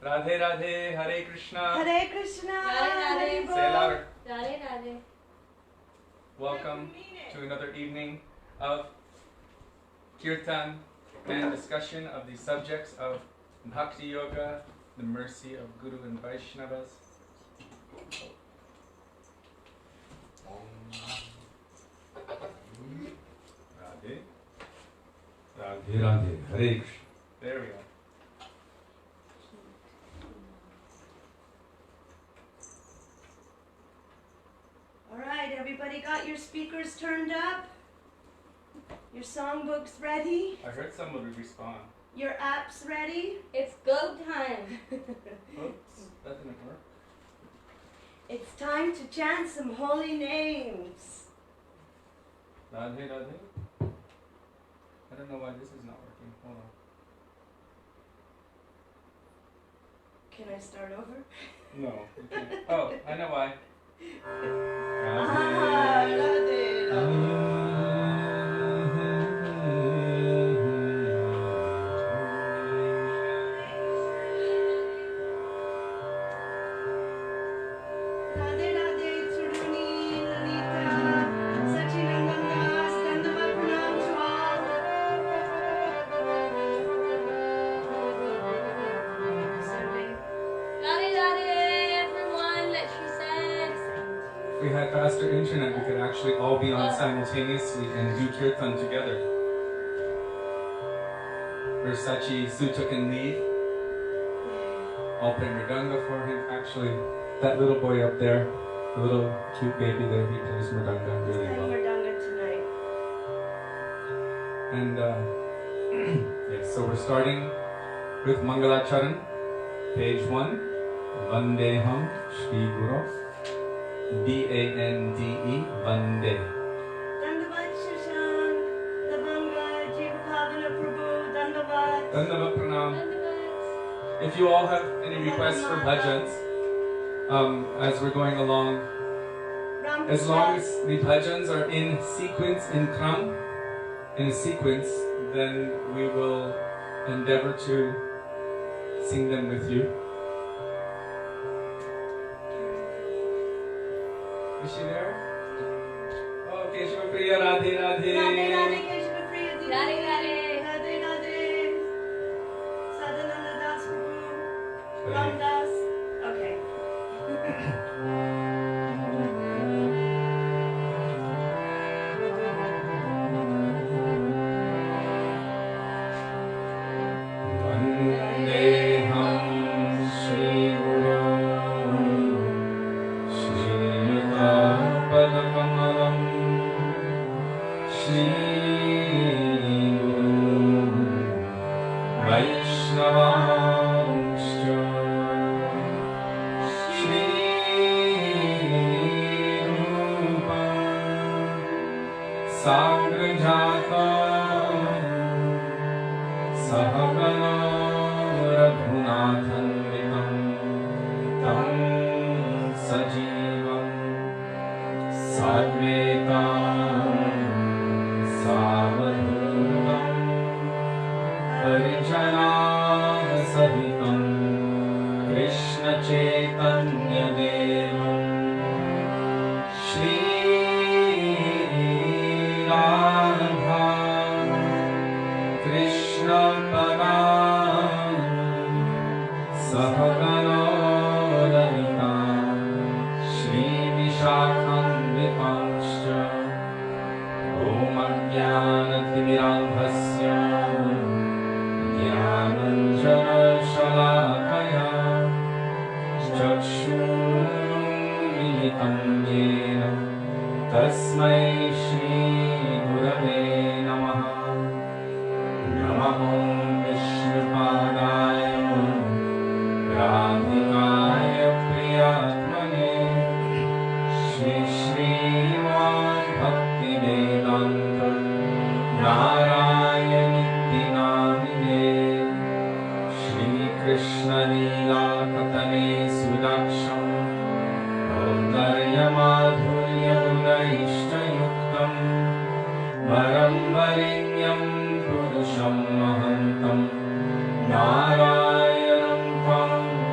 Radhe Radhe, Hare Krishna. Hare Krishna. Radhe Radhe. Say it louder. Radhe Radhe. Welcome to another evening of Kirtan and discussion of the subjects of Bhakti Yoga, the mercy of Guru and Vaishnavas. Radhe. Radhe Radhe, Hare Krishna. There we go. All right, everybody got your speakers turned up? Your songbooks ready? I heard someone would respond. Your apps ready? It's go time. Oops, that didn't work. It's time to chant some holy names. Radhe Radhe. I don't know why this is not working. Hold on. Can I start over? No, you can't. Oh, I know why. Ah, Radhe, Radhe. If we had faster internet, we could actually all be on simultaneously and do kirtan together. Versace Su took in lead. I'll play mridanga for him. Actually, that little boy up there, the little cute baby there, he plays mridanga really well. Mridanga tonight. And yes, so we're starting with Mangalacharan, page 1. Vandeham Shri Guru. B-A-N-D-E, Vande. Dandavat Shashank, Davanga, Jivapavana Prabhu, Dandavat. Dandavat Pranam. If you all have any requests for bhajans, as we're going along, as long as the bhajans are in sequence, in kram, in sequence, then we will endeavor to sing them with you. Is she there? Oh, Keshava Priya, Radhe Radhe. Radhe Radhe, Keshava Priya Didi. Radhe Radhe. Radhe Radhe. Sadananda Das Prabhu. Ram Das. Okay. Narayanam Tam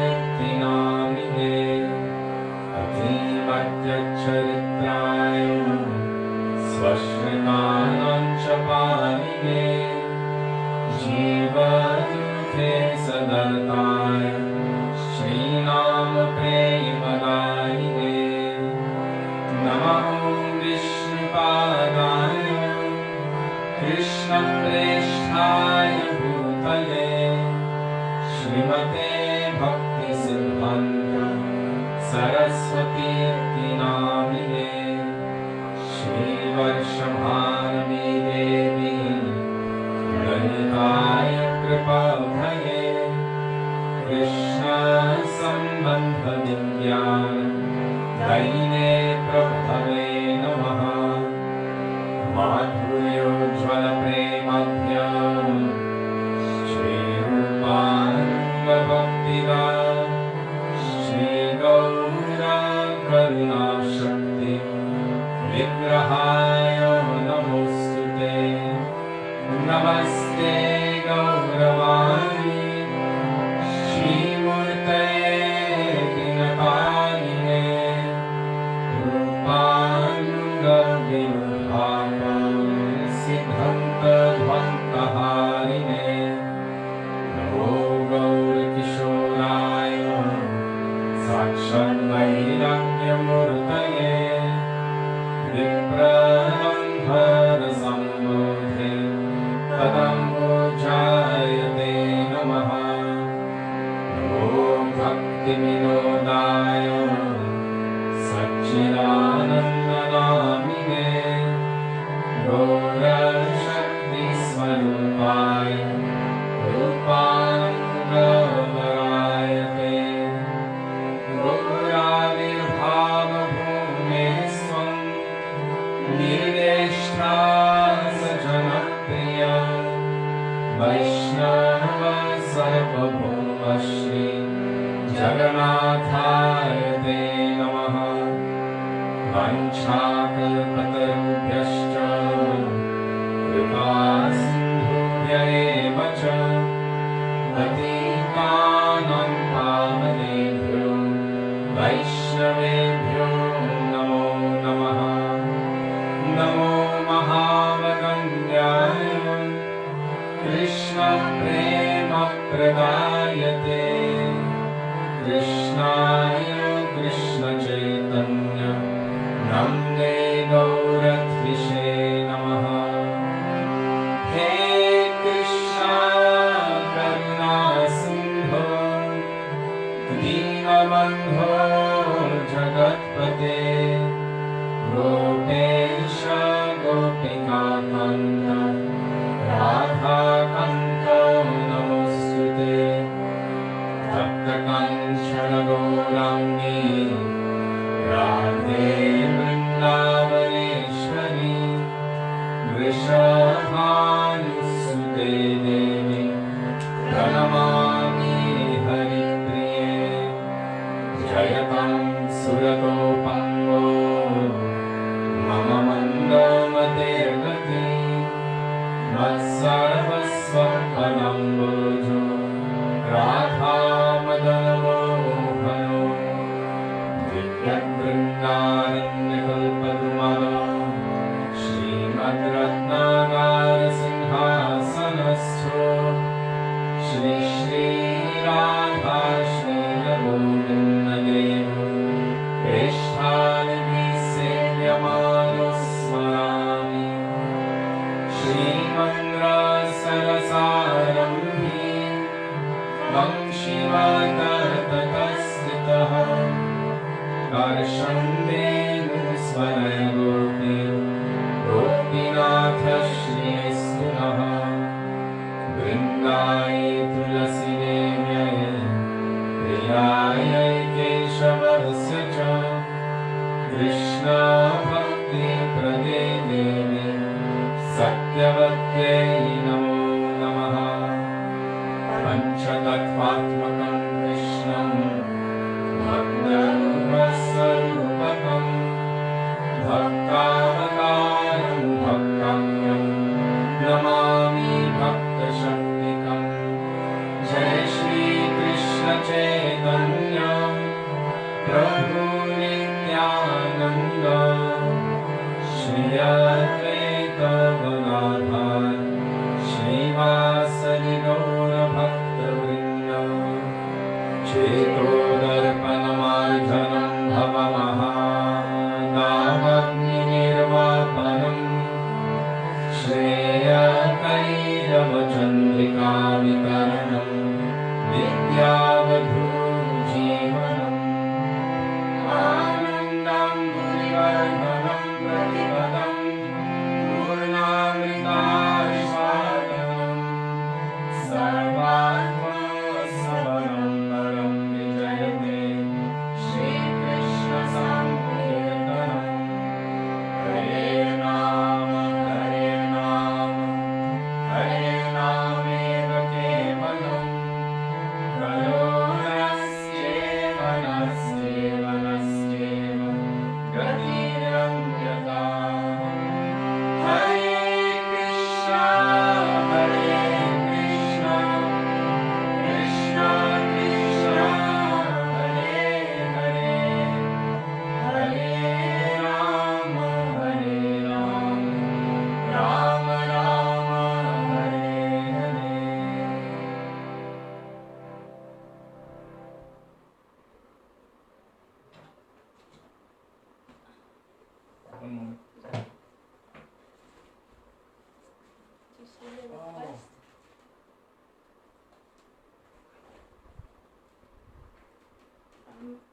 कीर्तिनामिने अतीमत्यचरित्राय स्वश्रितानां च पालिने जीवदुःखे सदर्ताय श्रीनाम प्रेमदायिने नमः विष्णुपादाय कृष्णप्रेष्ठाय भूतले श्रीमते भक्तिसिद्धान्त सरस्वतीति नामिने श्रीवर्षभारती देवी ललिताय कृपाभये कृष्ण संबंध विज्ञान दैने प्रभवे नमः माधुर्योज्ज्वल प्रेमाभ्य श्रीरूपानंद भक्तिदा श्री गौरा करुणा शक्ति विग्रहाय नमोस्तुते नमस्ते गौरवाणी श्रीमूर्तये दिनकारिणे रूपानुगविभागं सिद्धन्तध्वन्तहारिणे नमो गौरकिशोराय साक्षात् वैराग्यमूर्तये विप्रलम्भरसम्मोहे तदम्बुजायते नमः नमो भक्तिविनोदाय सच्चिदानन्दनामिने गौरशक्तिस्वरूपाय रूपानन्दवरायते गौराविर्भावभूमे स्वं निर्देष्टा सजनप्रिय वैष्णव सर्वभौमश्री जगन्नाथाय ते नमः वाञ्छाकल्पतरुभ्यश्च कृपासिन्धुभ्यैव च पतितानां पावनेभ्यो वैष्णवेभ्यो नमो नमः नमो महावगण्याय कृष्णप्रेमप्रदायते कृष्णाय कृष्णचैतन्य नमते गौरद्विषे नमः हे कृष्ण करुणा सिन्धो दीनबन्धो जगत्पते गोपेश गोपिकान्त राधाकान्त नमोस्तुते तप्तकाञ्चन गौराङ्गी राधे वृन्दावनेश्वरी वृषभानुसुते देवी प्रणमामि हरिप्रिये जयतां सुरतोपङ्गो मम मन्दमतेर्गति मत्सर्वस्वफलम्बोजो राधामदनमोहनो दिव्यवृन्दारण्यकल्पद्रुमलो श्रीमद्रत्नागारसिंहासनस्थो Shri Shri Radha श्रीरघुविन्ददेवो प्रेष्ठा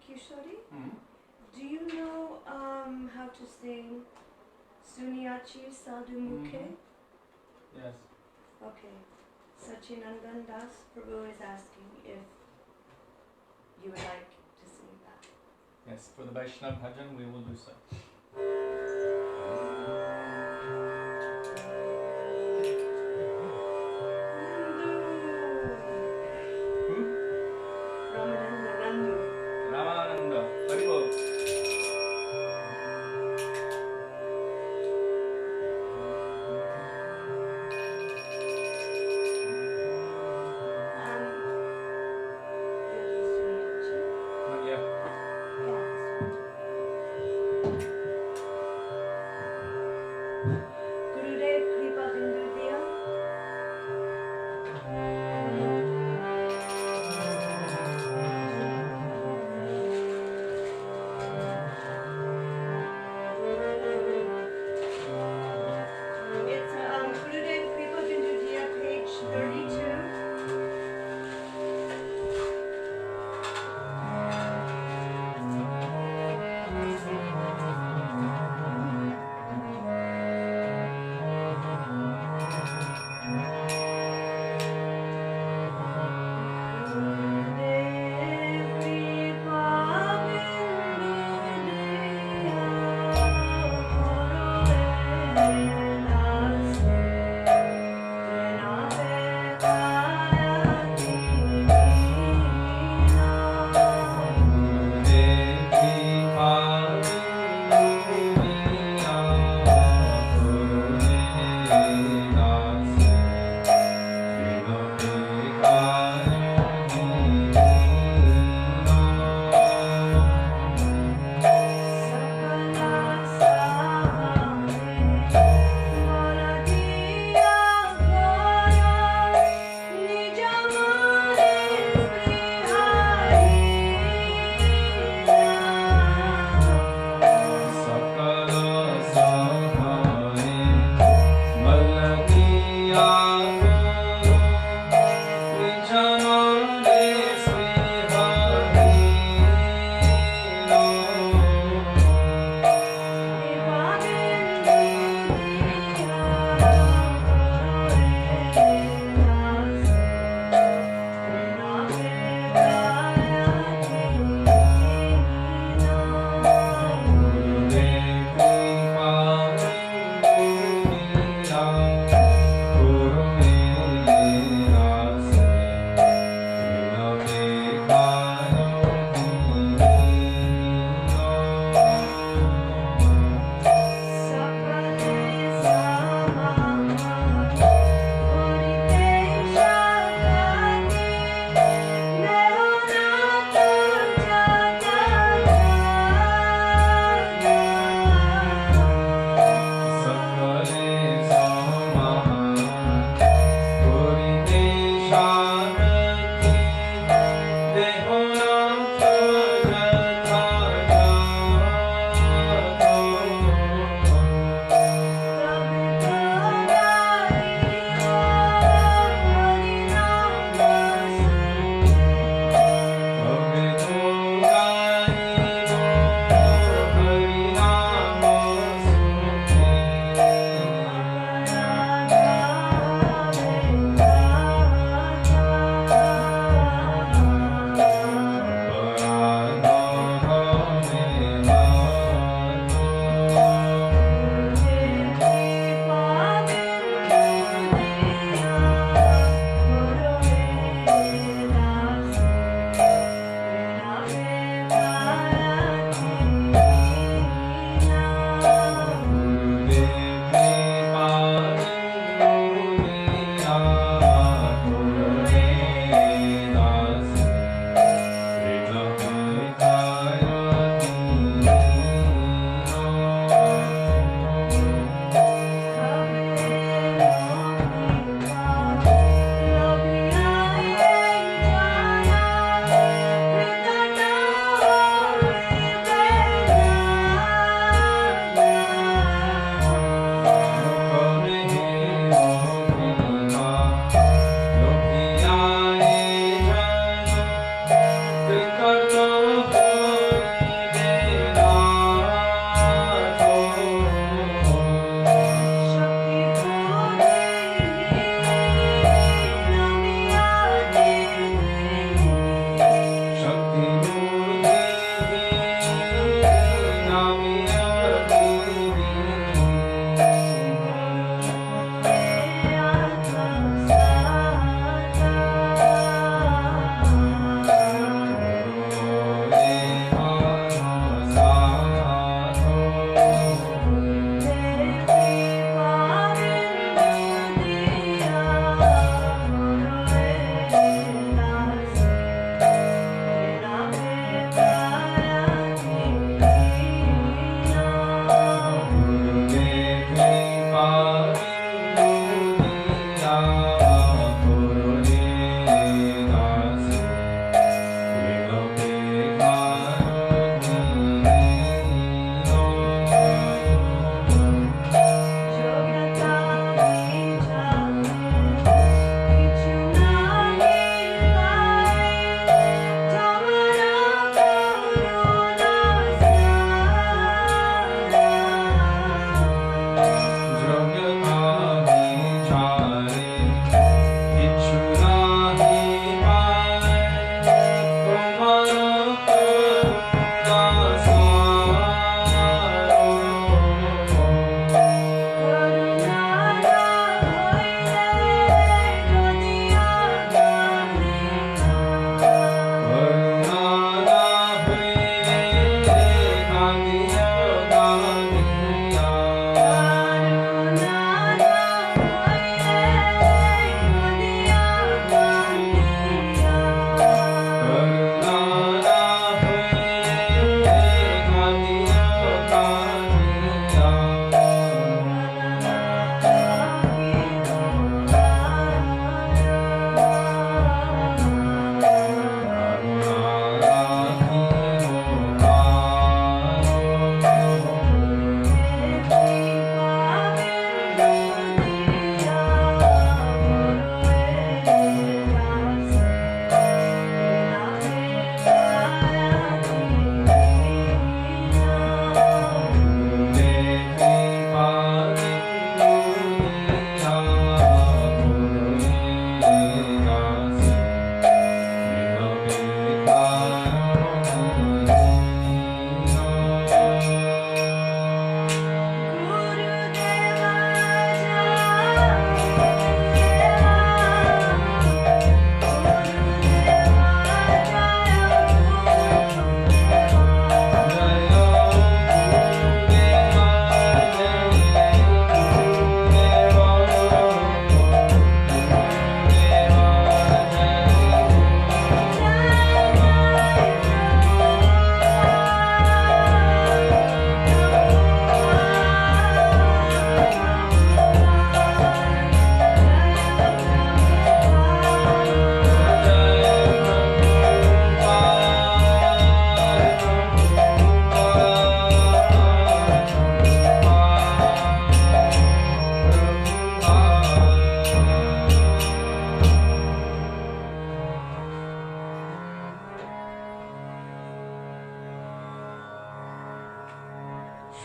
Kishori, Hmm? do you know how to sing Suniachi Sadhu Mukhe? Yes. Okay. Sachinandan Das Prabhu is asking if you would like to sing that. Yes, for the Vaishnava bhajan we will do so. Ramananda, Haribol. Not yet. Yeah,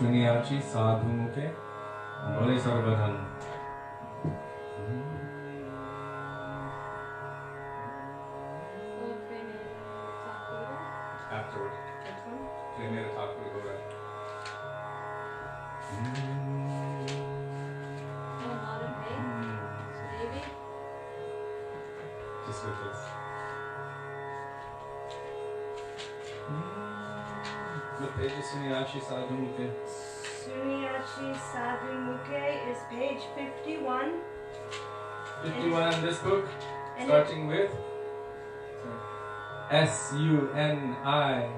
Shunyachi sadhu muke bole sarvajan. Afterward. They made a talk with Gora. Just with this. What page is Sunyachi Sadhu Mukhe? Sunyachi Sadhu Mukhe is page 51. 51 in this book, And starting with Sunyache.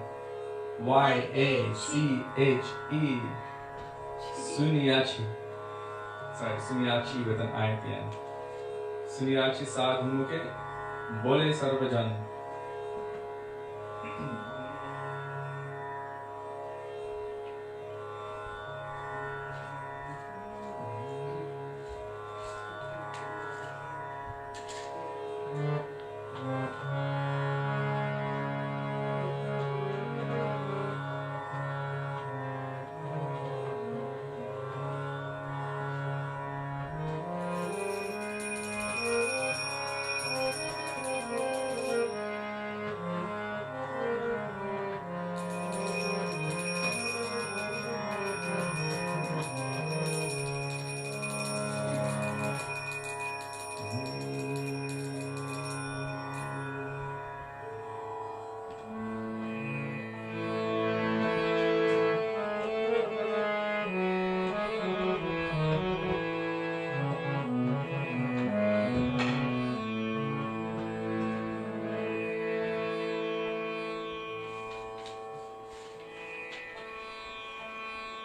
Sunyachi. Sorry, Sunyachi with an I at the end. Sunyachi Sadhu Mukhe Bole Sarvajan.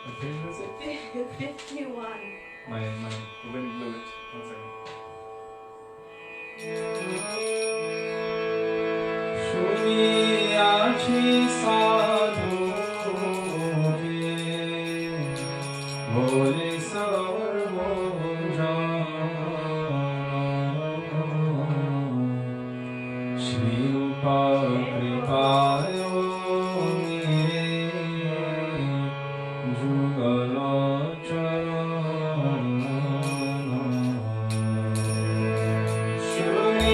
What page was it? 51. My wind blew it. 1 second. Shunyachi sadhu ke bole sarvajan. Shri Rupa Kripayo Shunyachi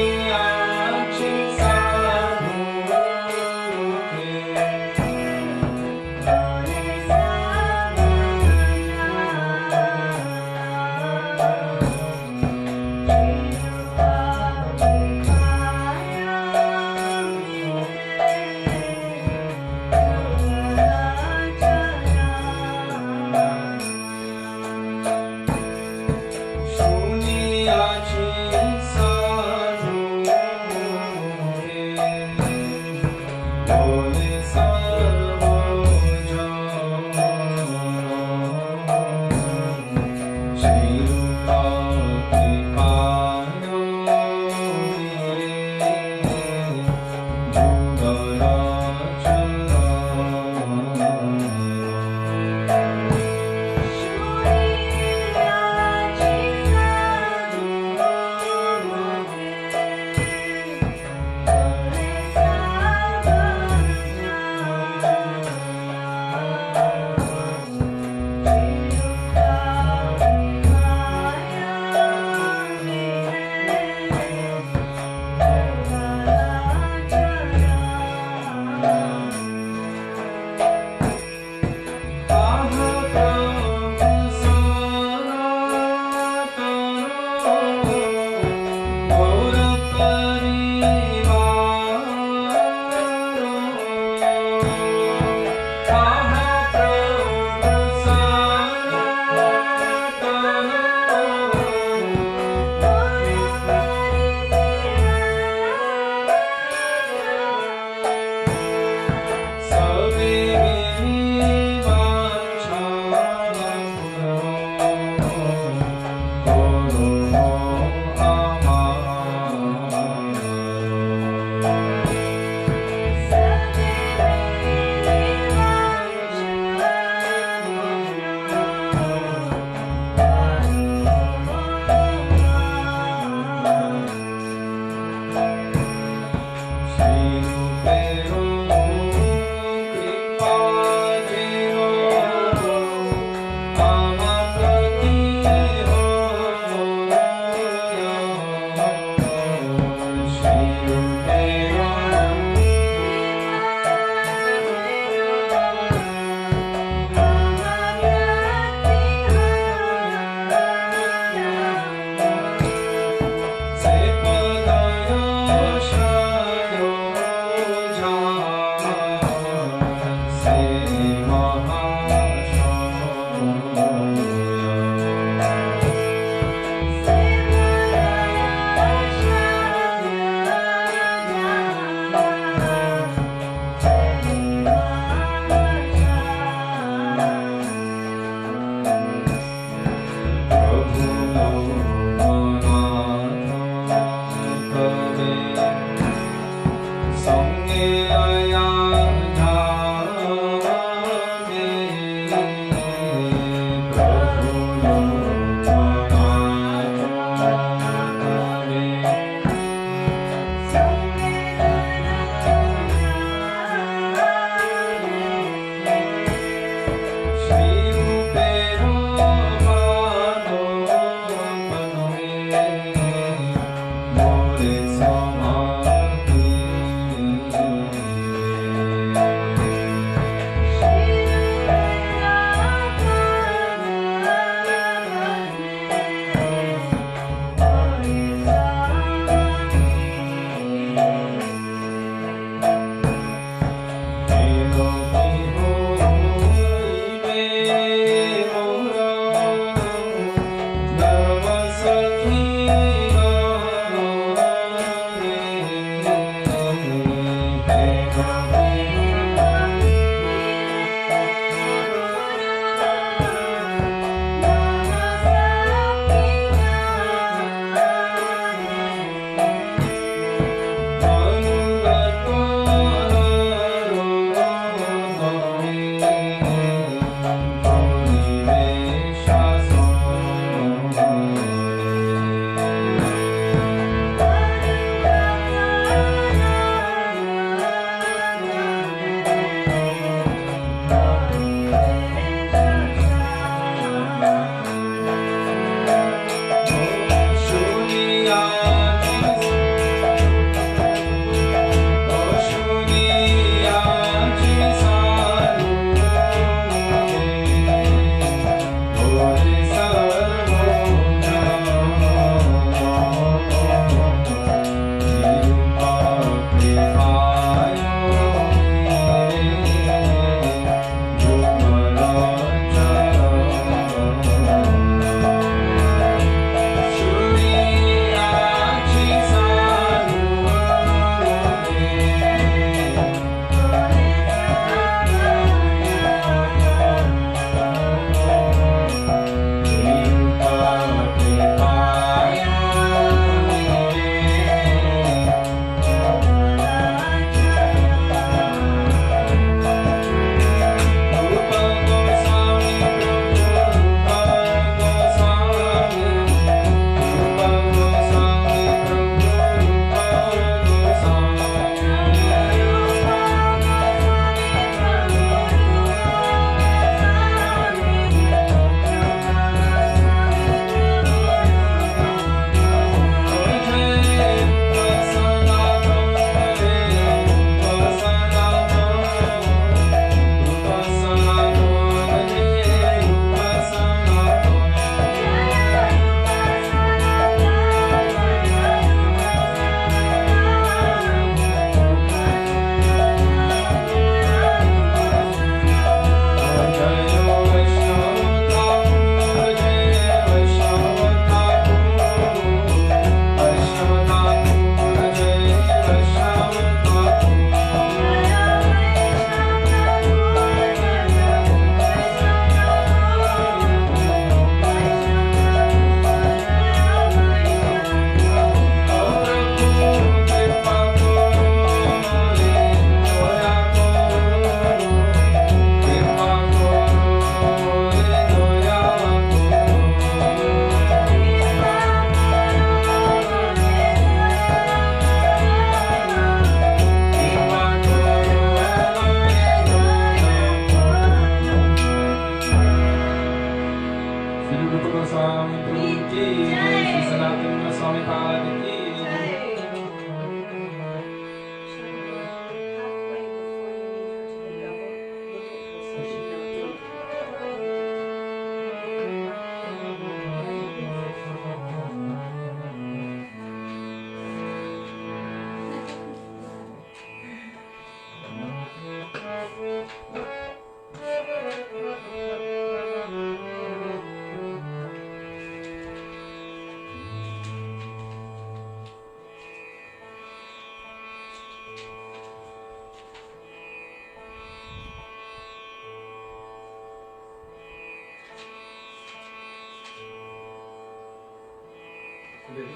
Sudevi,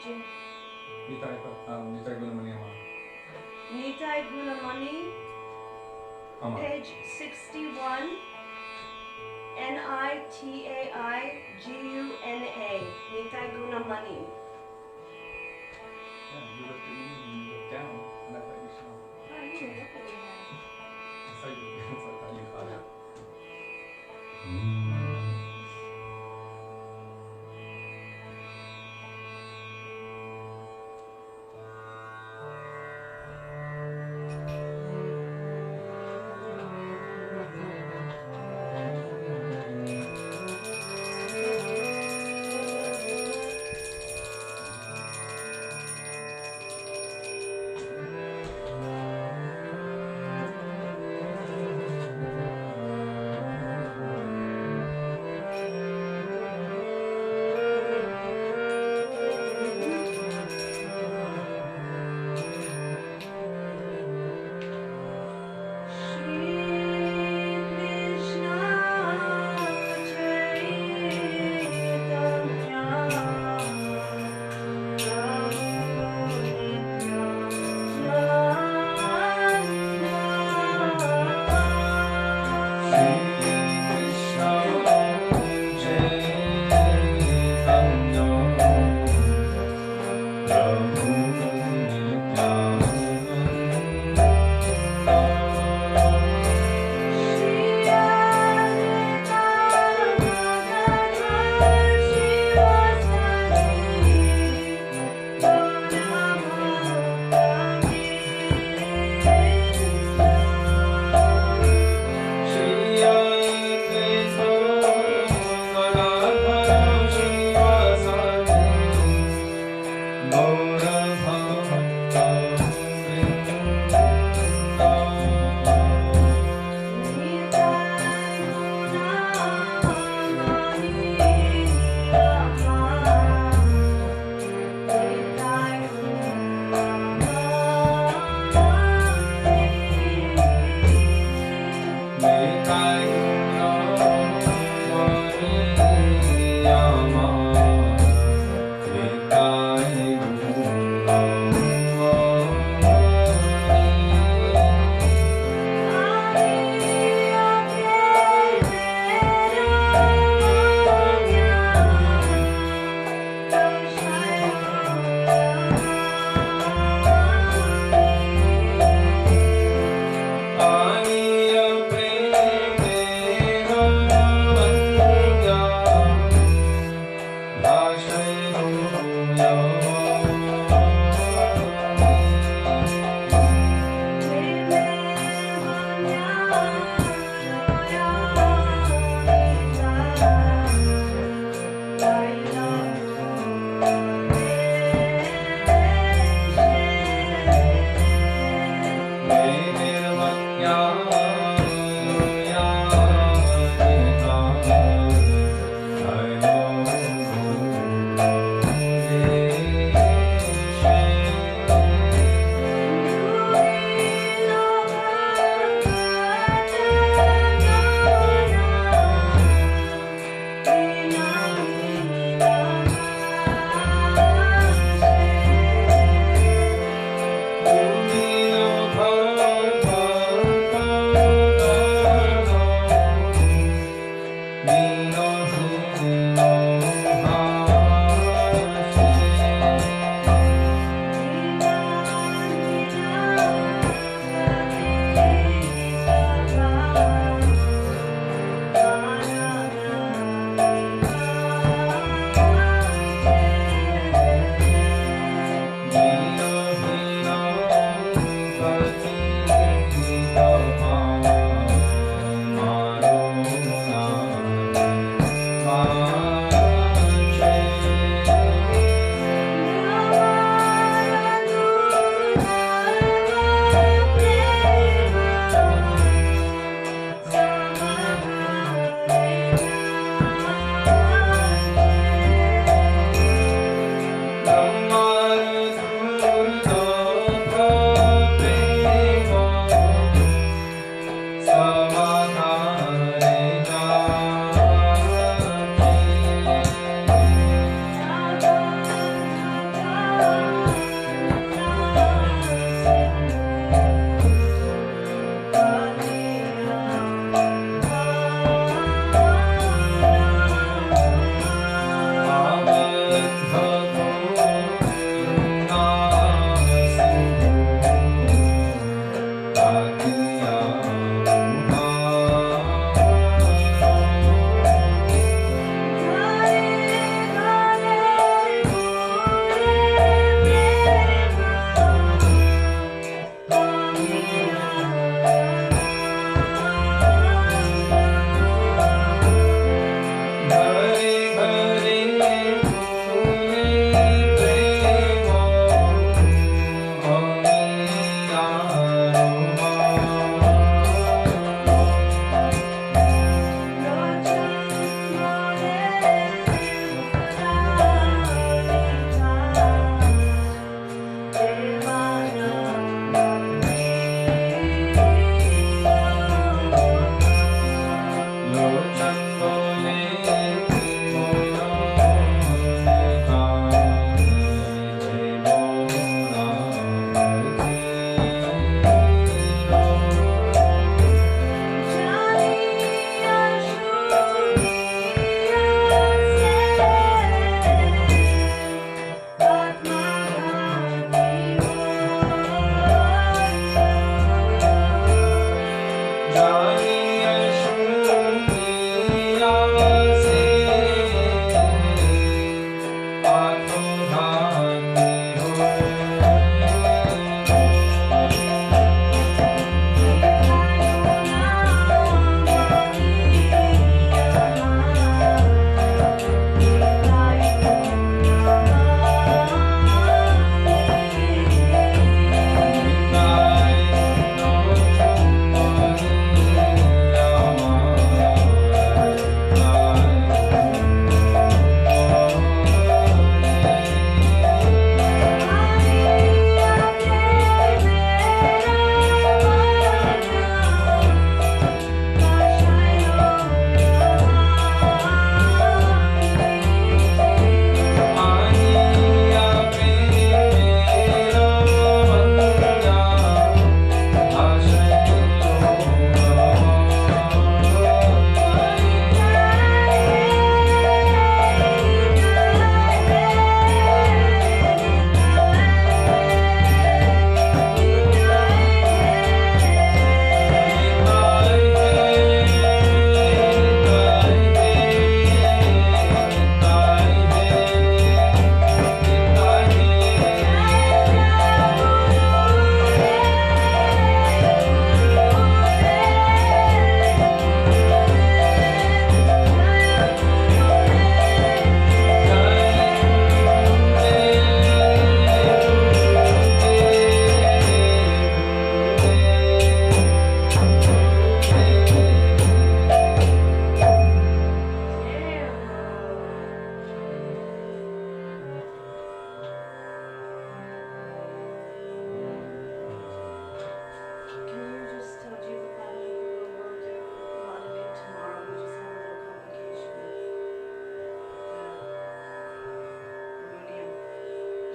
Ji. Nitai Gunamani Amma. Nitai Gunamani, Amma. page 61, Nitai Nitai Gunamani. Yeah, you looked at me and you looked down, and I thought you saw. Oh, you didn't look at me. I saw you, so I thought you caught it.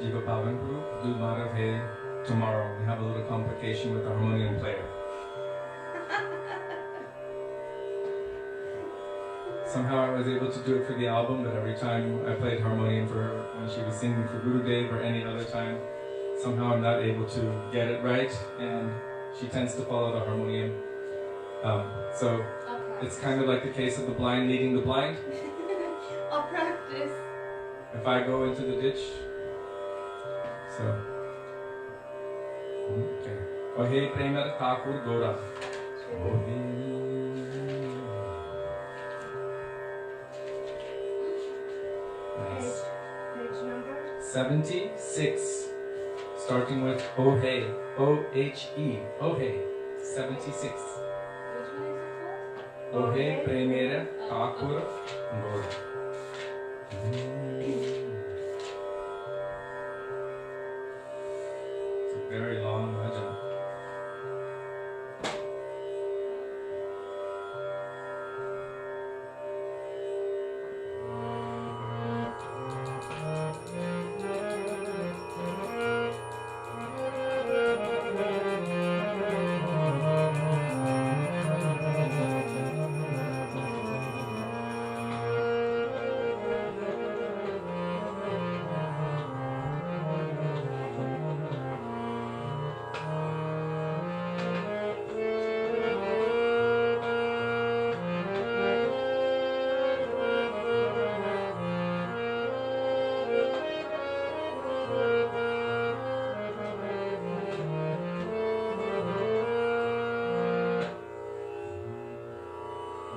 Jiva Pavan group, do Madhavhe tomorrow. We have a little complication with the harmonium player. Somehow I was able to do it for the album, but every time I played harmonium for her when she was singing for Gurudev or any other time, somehow I'm not able to get it right, and she tends to follow the harmonium. So it's kind of like the case of the blind leading the blind. I'll practice. If I go into the ditch, so. Okay. Ohe Premar Thakur Gora. Nice. Page number? 76. Starting with Ohe. O-H-E. Ohe. 76. Which one is it called? Ohe Premar Thakur Gora. It's a very long bhajan.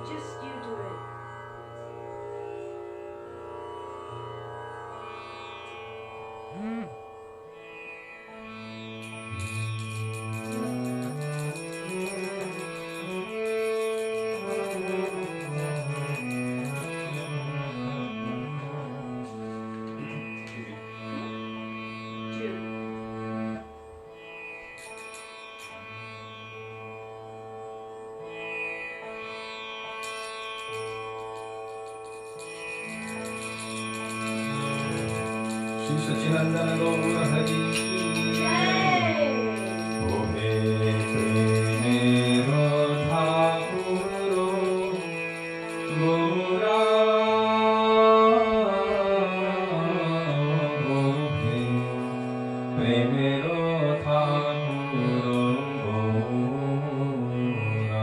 Just you do it. Sachinandana Gaura Hari Ohe Premero Thakuro Gora Ohe Premero Thakuro Gora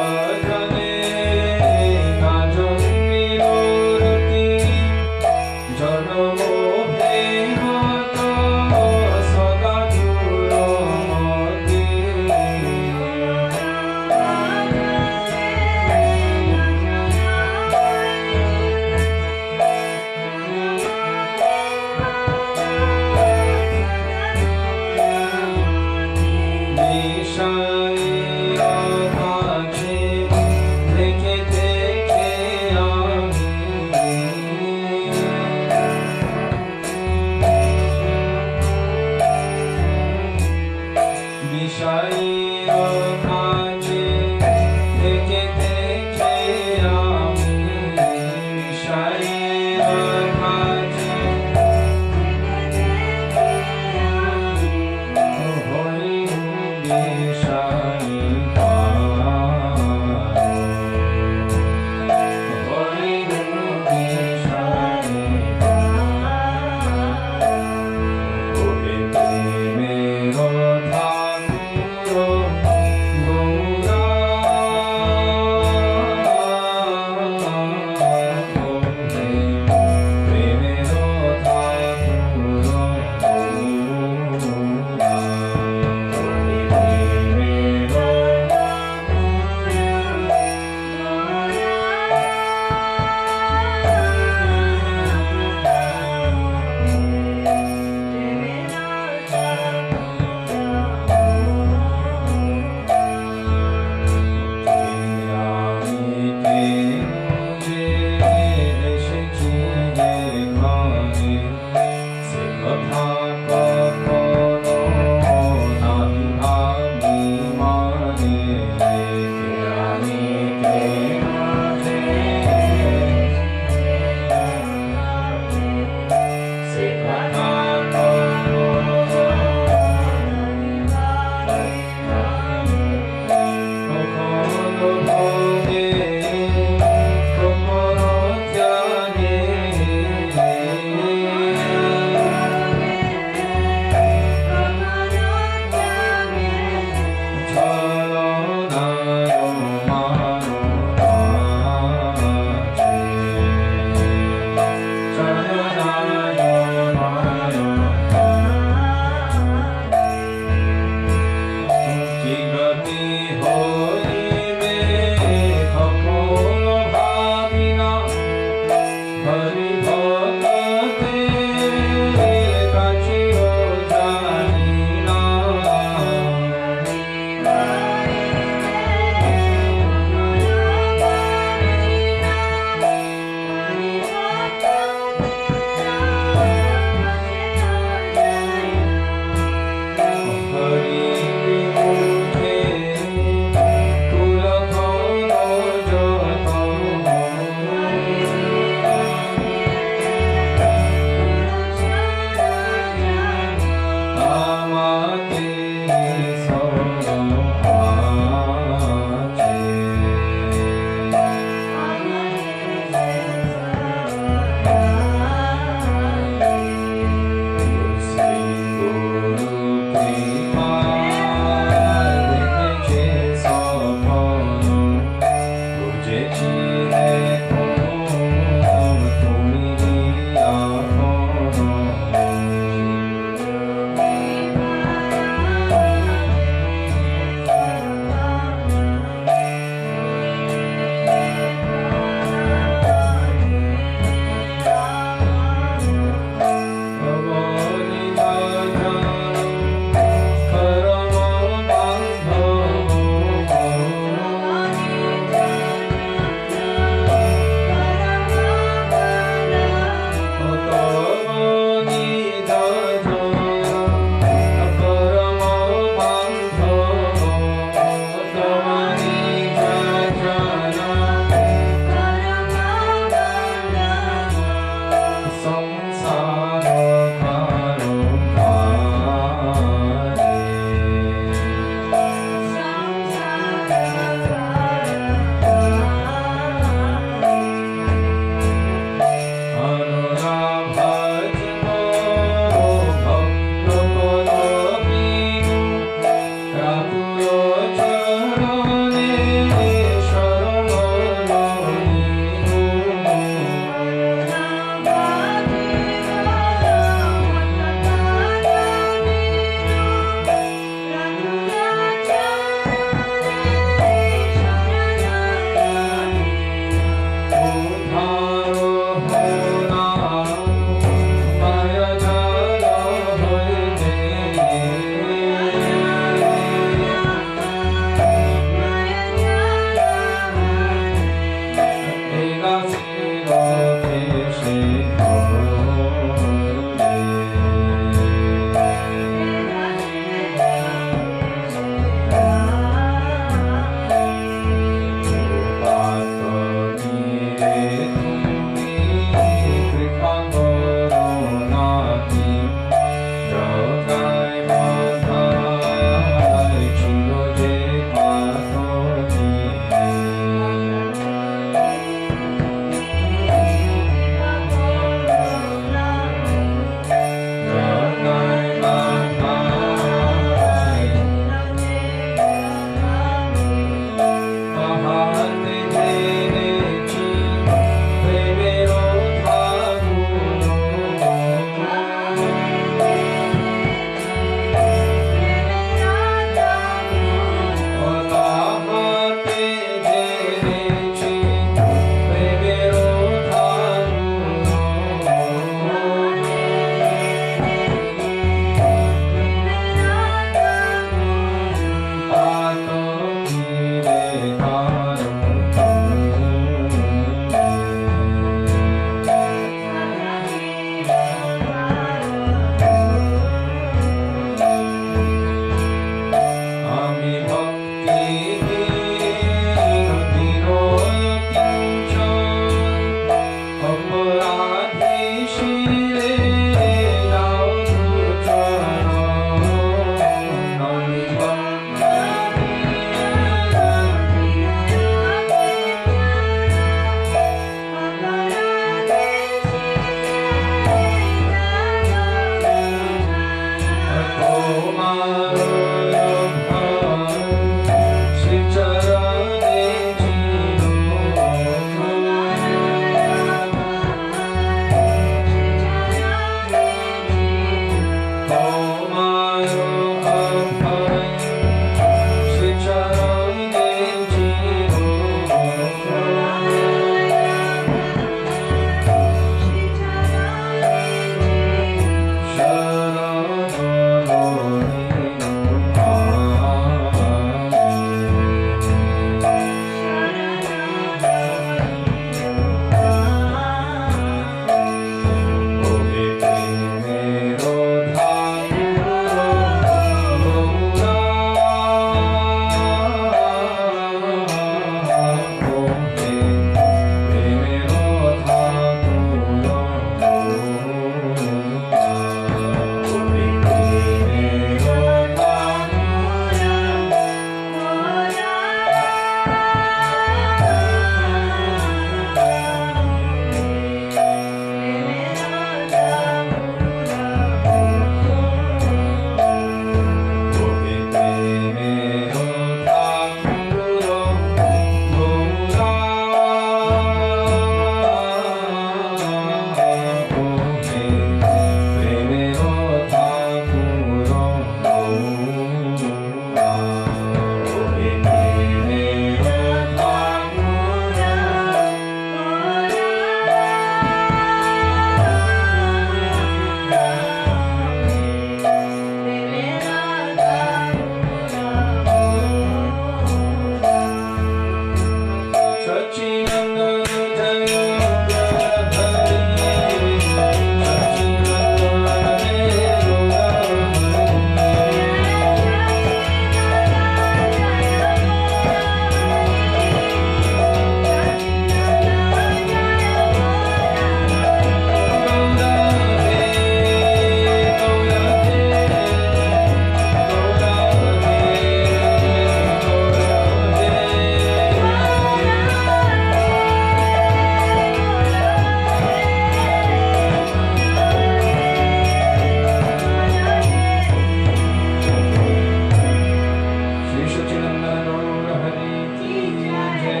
Sachinandana Gaura Hari Ki Jai.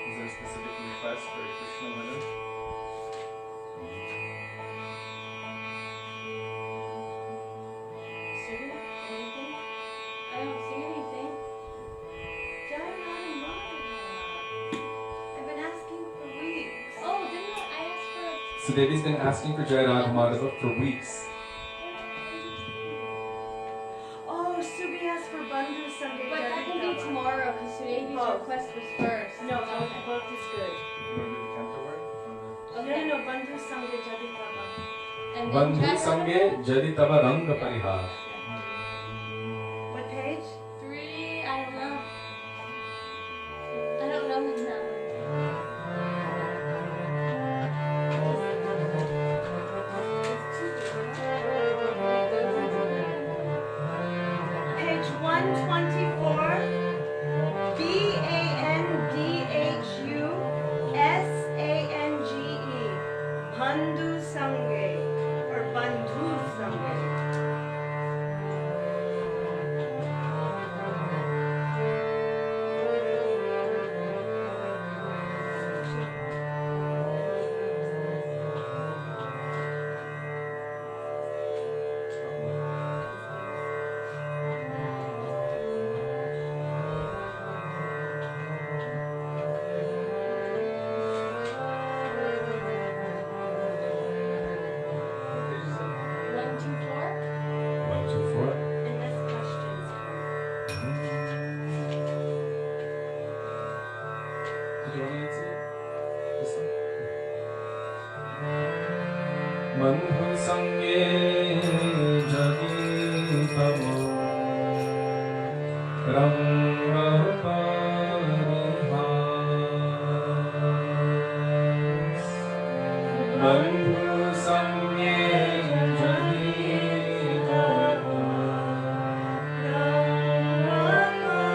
Is there a specific request for Krishna Hymn? Sue, anything? I don't see anything. Jai Radha Madhava. I've been asking for weeks. Oh, didn't I ask for? Sudevi's been asking for Jai Radha Madhava for weeks. Oh, Subi asked for Bandhu Sunday. But that can be tomorrow because Sudevi's Both. request was first. No, both is good. You want to do the canto word? Okay. No, Bandhu Sunday Jaditava. And then Bandhu Jai Sange Jadi Tava Ranga Parihar. What page? 3, I don't know. I don't know who's that one. Page 124. Bandhusange. Bandhu Sange. Or Bandhu Sange. Bandhu Sange Jadi Tava Ranga Parihas. Bandhu Sange Jadi Tava Ranga Parihas.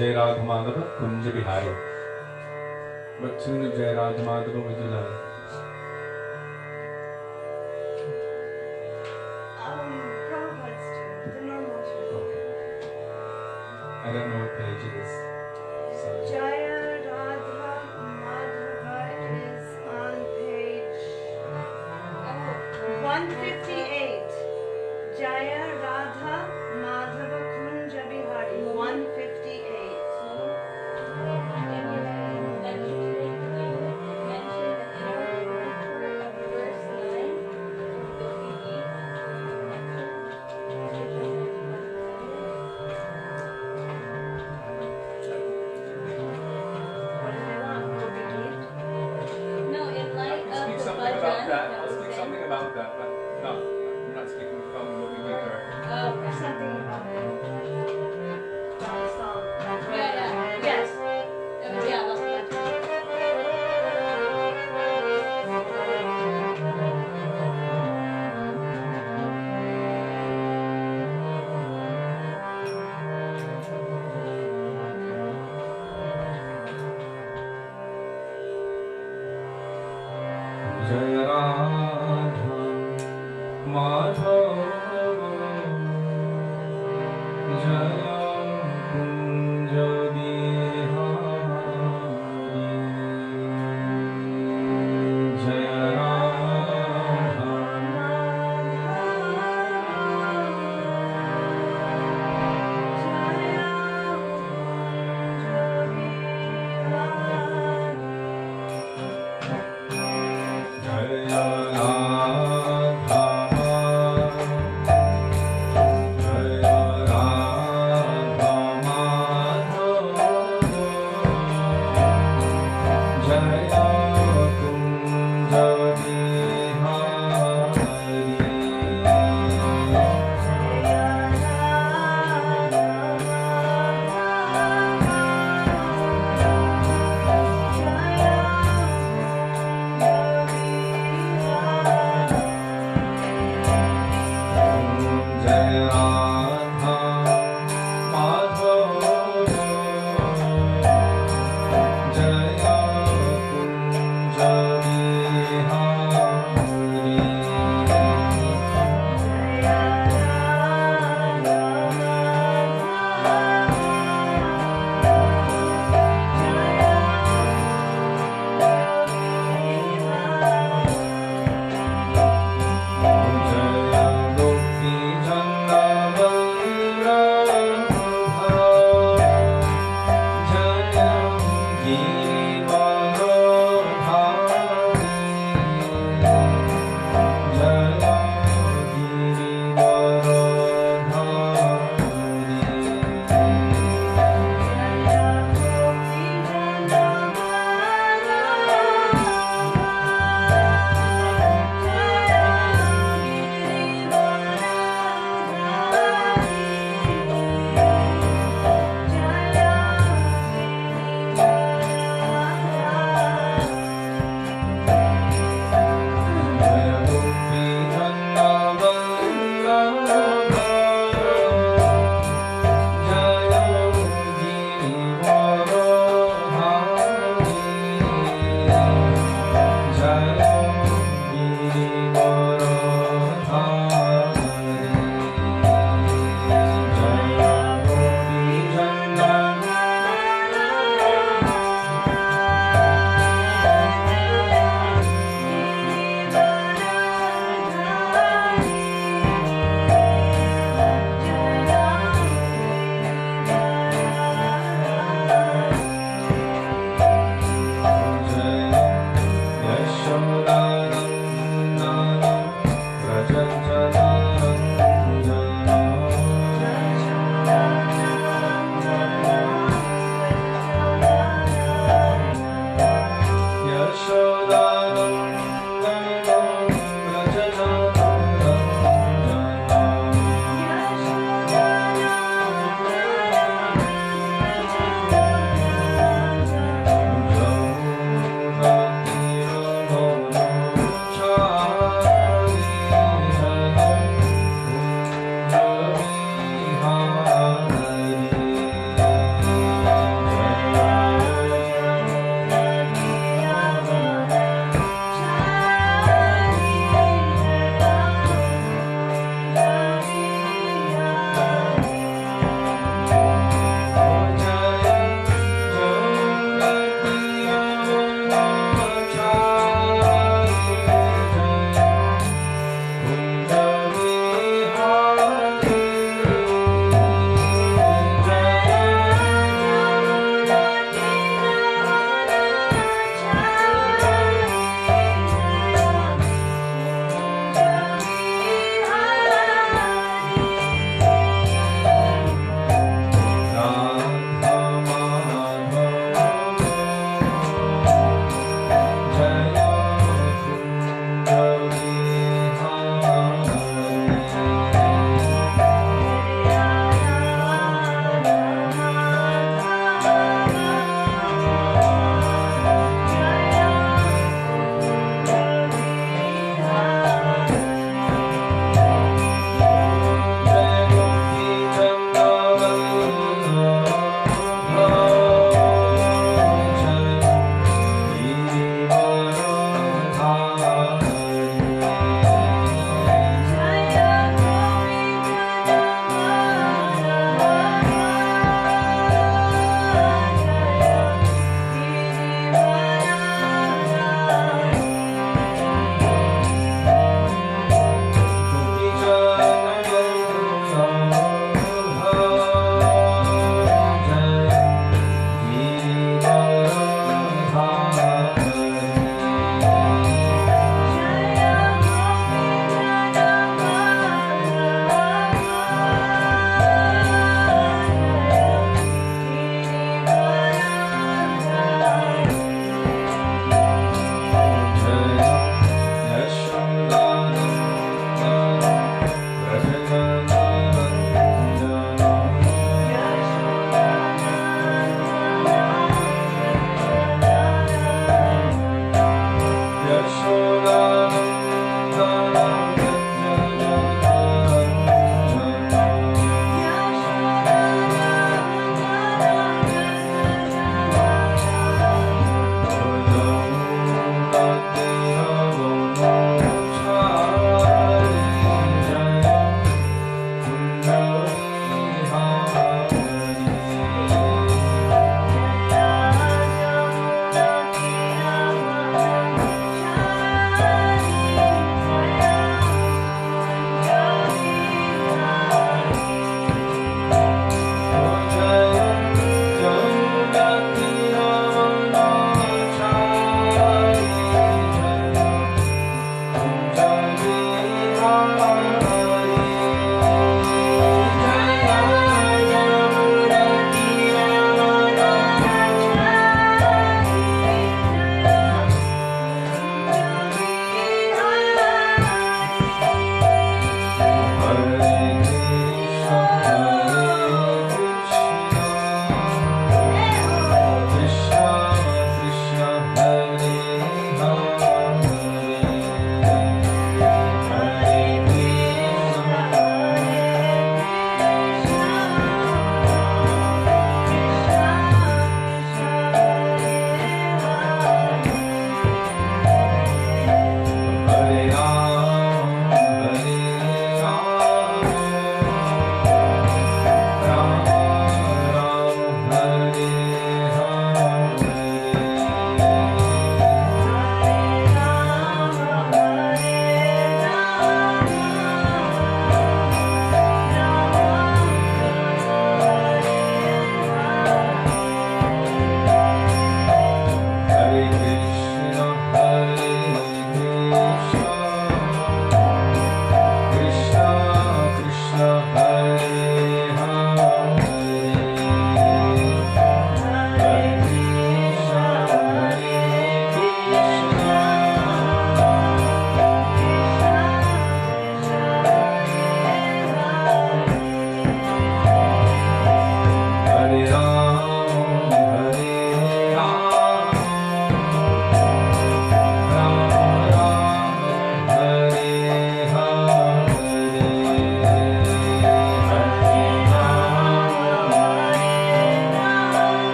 Jai Radha Madhava Kunja Bihari. What tune of Jai Radha Madhava would you like? Prabhupada's tune, the normal tune. Okay. I don't know what page it is. Sorry. Jaya Radha Madhava is on page 158. Jaya Radha Madhava Kunja Bihari, 158. What do they want? What do they need? No, in light I'll speak of the something bhajan about that. that I'll was speak said. something about that, but no, I'm not speaking from what we read there. Oh, okay. Something about that song. Yeah. Yes. Yeah, about that. Jai Radha Madhava Jaya Kunja Bihari Jaya Radha Jaya Radha Jaya Radha Madhava Jaya Kunja Jai Radha Madhava Jaya Kunja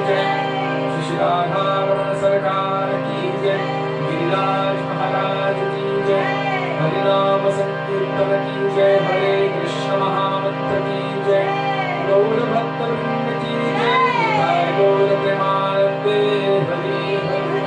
जय, श्री राधा रमण सरकार की जय, गिरिराज महाराज की जय, हरि नाम संकीर्तन की जय, हरे कृष्ण महामंत्र की जय, गौर भक्त वृंद की जय, निताय गौर प्रेमानंदे हरि हरि।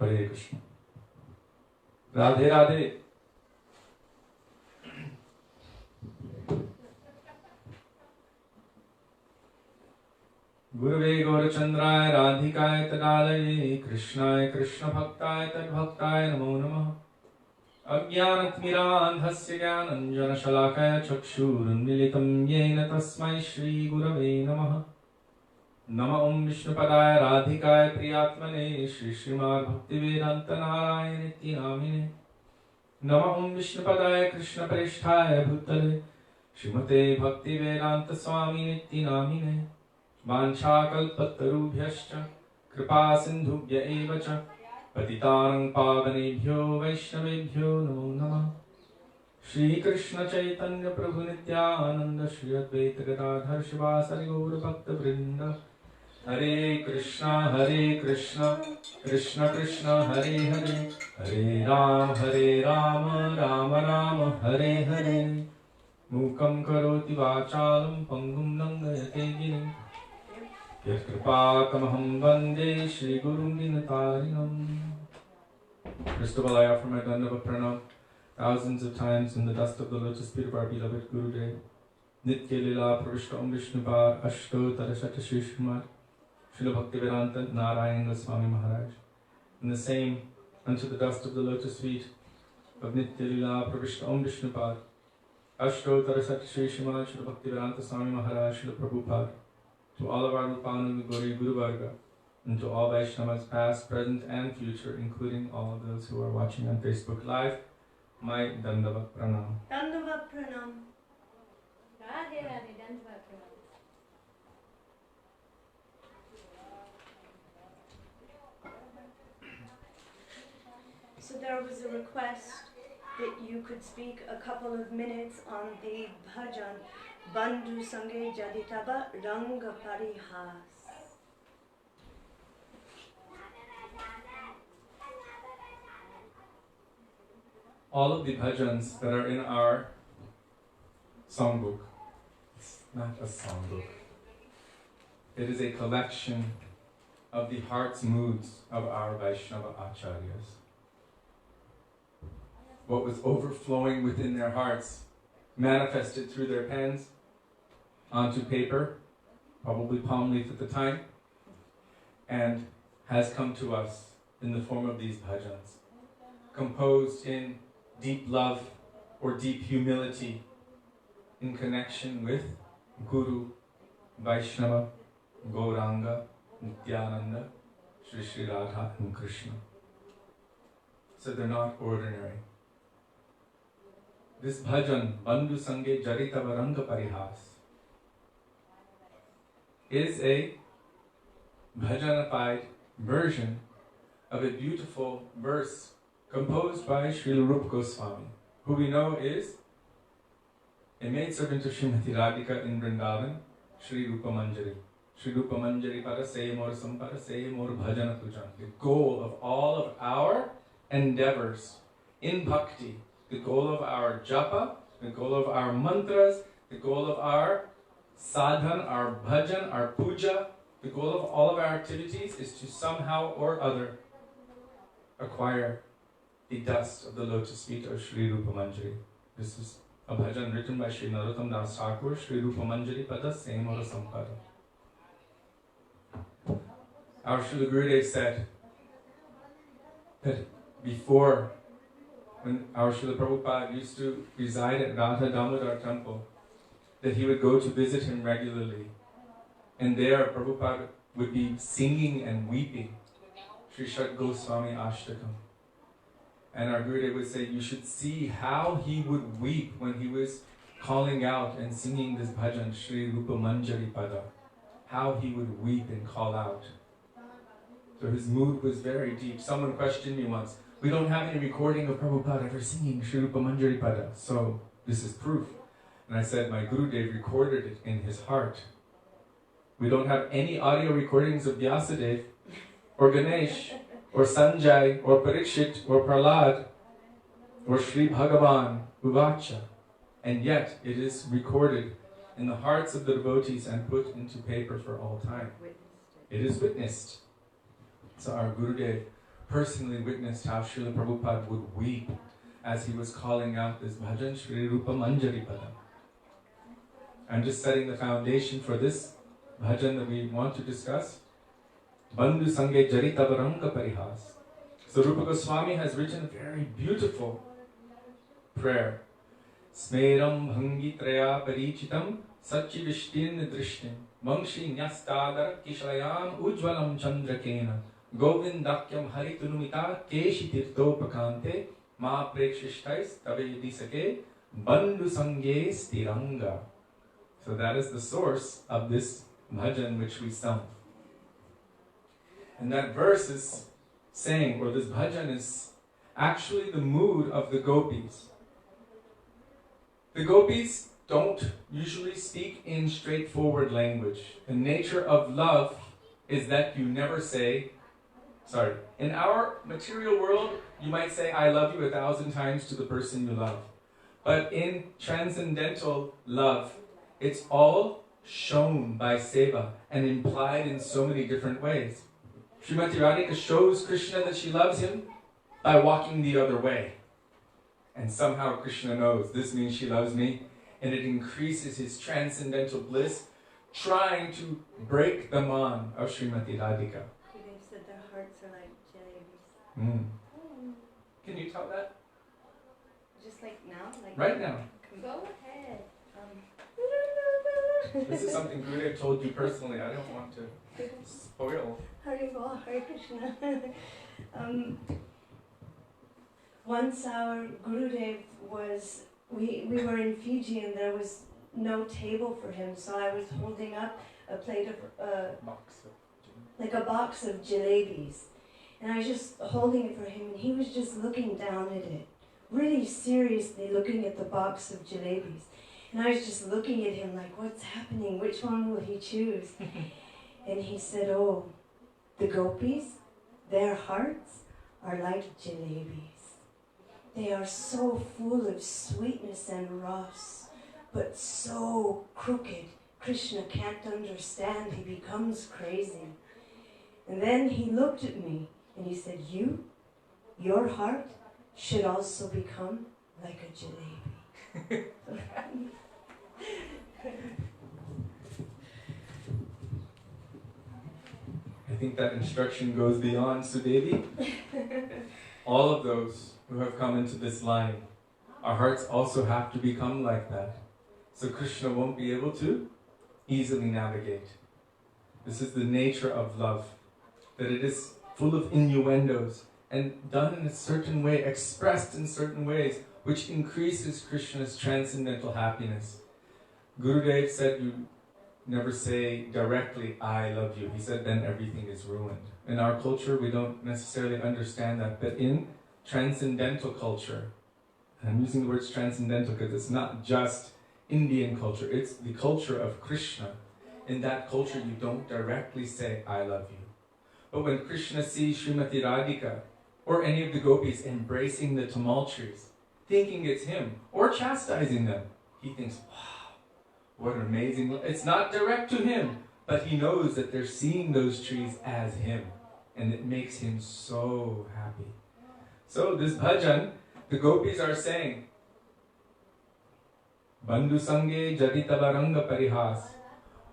हरे कृष्ण। राधे राधे। गुरुवे गौरचंद्राय राधिकाय तदालये कृष्णाय कृष्ण भक्ताय तद्भक्ताय नमो नमः। अज्ञानतिमिरान्धस्य ज्ञानञ्जनशलाकया चक्षुरुन्मीलितं येन तस्मै श्रीगुरवे नमः। नमः ओं विष्णुपदाय राधिकाय प्रियात्मने श्री श्रीमद् भक्तिवेदांत नारायण नित्य नामिने। नमः ओं विष्णुपदाय कृष्ण प्रेष्ठाय भूतले श्रीमते भक्तिवेदांत स्वामी नित्य नामिने। वाञ्छाकल्पतरुभ्यश्च कृपा सिन्धुभ्य एव च पतितानां पावनेभ्यो वैष्णवेभ्यो नमो नमः। श्री कृष्ण चैतन्य प्रभु नित्यानंद श्री अद्वैत गदाधर शिवासादि गौर भक्त वृंद। हरे कृष्ण कृष्ण कृष्ण हरे हरे, हरे राम राम राम हरे हरे। मूकं करोति वाचालं पंगुं लंघयते गिरिं, यत्कृपातमहं वन्दे श्रीगुरुं दीनतारिणम्। First of all, I offer my Dandava Pranam thousands of times in the dust of the lotus feet of our beloved Gurudev. Nitya Lila Pravishta Om Vishnupad Astottara Shata Shri Srimad Srila Bhaktivedanta Narayan Goswami Maharaja. And the same unto the dust of the lotus feet of Nitya Lila Pravishta Om Vishnupad Astottara Shata Shri Srimad Srila Bhaktivedanta Swami Maharaj Srila Prabhupada. To all of our Rupananda Gauri Guru Varga, and to all Vaishnavas past, present and future, including all of those who are watching on Facebook Live, my Dandava Pranam. Dandava Pranam. Radhe Radhe Dandava Pranam. So there was a request that you could speak a couple of minutes on the bhajan, Bandhu Sange Jaditaba Ranga Parihas. All of the bhajans that are in our songbook, it's not a songbook. It is a collection of the heart's moods of our Vaishnava Acharyas. What was overflowing within their hearts, manifested through their pens, onto paper, probably palm leaf at the time, and has come to us in the form of these bhajans, composed in deep love or deep humility in connection with Guru, Vaishnava, Gauranga, Nityananda, Shri Shri Radha and Krishna. So they're not ordinary. This bhajan, Bandhu Sange Jarita Varanga Parihas, is a bhajanified version of a beautiful verse composed by Srila Rupa Goswami, who we know is a maidservant of Srimati Radhika in Vrindavan, Sri Rupa Manjari. Sri Rupa Manjari Parase Mor Samparase Mor Bhajana Pujan. The goal of all of our endeavors in bhakti, the goal of our japa, the goal of our mantras, the goal of our sadhan, our bhajan, our puja, the goal of all of our activities is to somehow or other acquire the dust of the lotus feet of Sri Rupa Manjari. This is a bhajan written by Sri Narottam Das Thakur, Sri Rupa Manjari Pada Semora Sampada. Our Srila Gurudev said that before, when our Srila Prabhupada used to reside at Radha Damodar temple, that he would go to visit him regularly. And there, Prabhupada would be singing and weeping. Sri Shat Goswami Ashtakam. And our Gurudev would say, you should see how he would weep when he was calling out and singing this bhajan, Sri Rupa Manjari Pada. How he would weep and call out. So his mood was very deep. Someone questioned me once, we don't have any recording of Prabhupada ever singing Sri Rupa Manjari Pada, so this is proof. And I said, my Gurudev recorded it in his heart. We don't have any audio recordings of Vyasadeva, or Ganesh, or Sanjay, or Parikshit, or Prahlad, or Sri Bhagavan, Uvacha. And yet, it is recorded in the hearts of the devotees and put into paper for all time. It is witnessed. So our Gurudev personally witnessed how Srila Prabhupada would weep as he was calling out this bhajan, Sri Rupa Manjari Pada. I'm just setting the foundation for this bhajan that we want to discuss. Bandhu Sange Jarita Varanga Parihas. So Rupa Goswami has written a very beautiful prayer. Smeram Bhangi Traya Parichitam Sachi Vishtin Drishtin Mangshi Nyastadar Kishayam Ujvalam Chandrakena Govindakyam Haritunumita Keshi Tirtopakante Ma Prekshishtais Tavayudisake Bandhu Sange Stiranga. So that is the source of this bhajan which we sung. And that verse is saying, or this bhajan is actually the mood of the gopis. The gopis don't usually speak in straightforward language. The nature of love is that you never say, in our material world, you might say, I love you 1,000 times to the person you love. But in transcendental love, it's all shown by seva and implied in so many different ways. Srimati Radhika shows Krishna that she loves him by walking the other way. And somehow Krishna knows this means she loves me, and it increases his transcendental bliss, trying to break the man of Srimati Radhika. They said their hearts are like jalebis. Can you tell that? Just like now? Like Right now. Go ahead. This is something Gurudev told you personally. I don't want to spoil. Haribol, Hare Krishna. Once our Gurudev was, we were in Fiji and there was no table for him, so I was holding up a plate of, like a box of jalebis. And I was just holding it for him and he was just looking down at it, really seriously looking at the box of jalebis. And I was just looking at him like, what's happening? Which one will he choose? And he said, oh, the gopis, their hearts are like jalebis. They are so full of sweetness and ras, but so crooked. Krishna can't understand. He becomes crazy. And then he looked at me and he said, your heart should also become like a jalebi. I think that instruction goes beyond Sudevi. All of those who have come into this line, our hearts also have to become like that. So Krishna won't be able to easily navigate. This is the nature of love, that it is full of innuendos and done in a certain way, expressed in certain ways, which increases Krishna's transcendental happiness. Gurudev said you never say directly, I love you. He said then everything is ruined. In our culture, we don't necessarily understand that, but in transcendental culture, and I'm using the words transcendental because it's not just Indian culture, it's the culture of Krishna. In that culture, you don't directly say, I love you. But when Krishna sees Srimati Radhika, or any of the gopis embracing the tamal trees, thinking it's him, or chastising them, he thinks, wow, what an amazing... It's not direct to him, but he knows that they're seeing those trees as him, and it makes him so happy. So this bhajan, the gopis are saying, Bandhu Sange Jaditavaranga Parihas.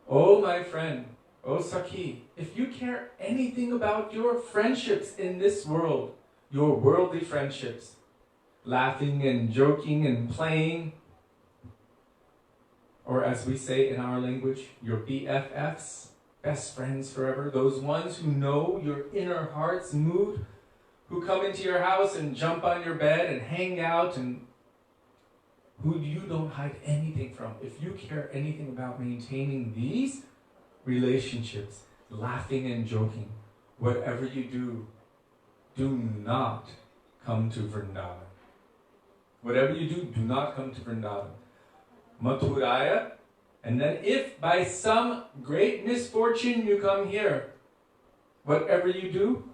Oh my friend, oh Sakhi, if you care anything about your friendships in this world, your worldly friendships, laughing and joking and playing, or as we say in our language, your BFFs, best friends forever, those ones who know your inner heart's mood, who come into your house and jump on your bed and hang out, and who you don't hide anything from. If you care anything about maintaining these relationships, laughing and joking, whatever you do not come to Vrindavan. Whatever you do not come to Vrindavan. Mathuraya, and then if by some great misfortune you come here, whatever you do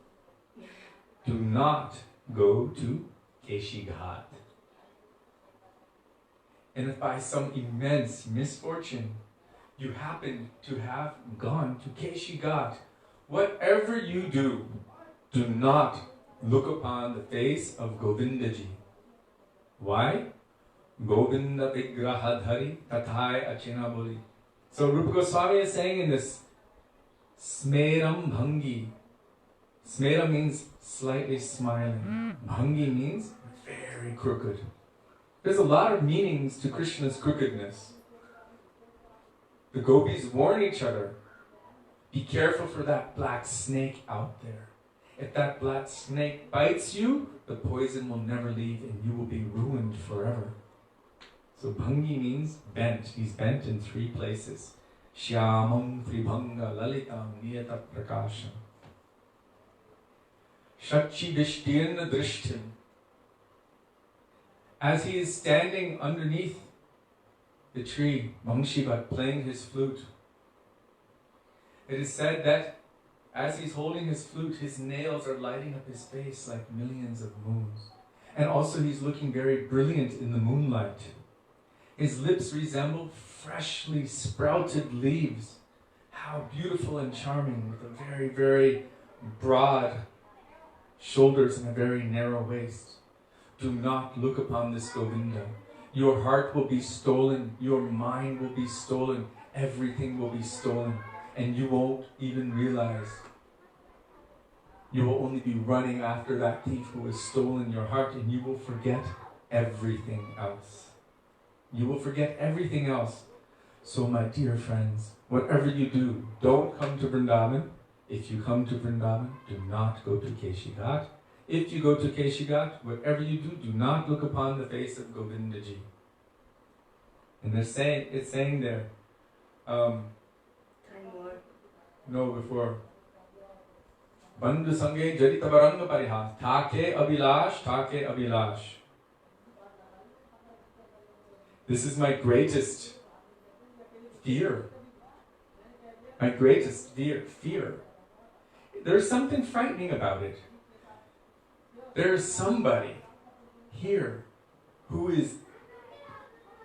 not go to Keshi Ghat. And if by some immense misfortune you happen to have gone to Keshi Ghat, whatever you do not look upon the face of Govindaji. Why? Govinda Vigrahadhari Tathai Achina Boli. So Rupa Goswami is saying in this Smeram Bhangi. Smera means slightly smiling. Bhangi means very crooked. There's a lot of meanings to Krishna's crookedness. The gopis warn each other, be careful for that black snake out there. If that black snake bites you, the poison will never leave and you will be ruined forever. So Bhangi means bent. He's bent in 3 places. Shyamam Tribhanga Lalitam Niyata Prakasham. Shakshi Dishtirna Drishtim. As he is standing underneath the tree, Vangshivat, playing his flute, it is said that as he's holding his flute, his nails are lighting up his face like millions of moons. And also he's looking very brilliant in the moonlight. His lips resemble freshly sprouted leaves. How beautiful and charming, with a very, very broad shoulders and a very narrow waist. Do not look upon this Govinda. Your heart will be stolen, your mind will be stolen, everything will be stolen, and you won't even realize. You will only be running after that thief who has stolen your heart, and you will forget everything else. You will forget everything else. So my dear friends, whatever you do, don't come to Vrindavan. If you come to Vrindavan, do not go to Keshi Ghat. If you go to Keshi Ghat, whatever you do not look upon the face of Govindaji. And it's saying there, no, before. Bandhu sange jarita varanga parihas, thake abhilash. This is my greatest fear. My greatest fear. There's something frightening about it. There's somebody here who is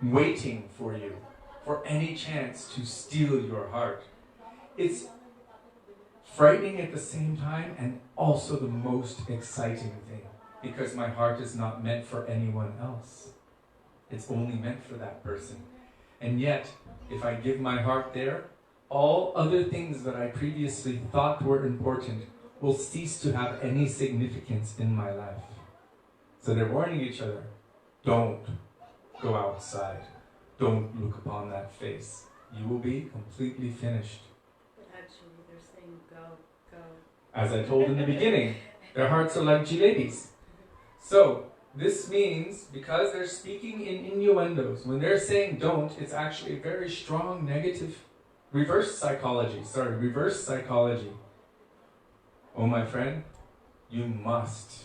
waiting for you, for any chance to steal your heart. It's frightening at the same time and also the most exciting thing, because my heart is not meant for anyone else. It's only meant for that person. And yet, if I give my heart there, all other things that I previously thought were important will cease to have any significance in my life. So they're warning each other, don't go outside. Don't look upon that face. You will be completely finished. But actually they're saying go. As I told in the beginning, their hearts are like jalebis. So this means, because they're speaking in innuendos, when they're saying don't, it's actually a very strong negative reverse psychology. Oh my friend, you must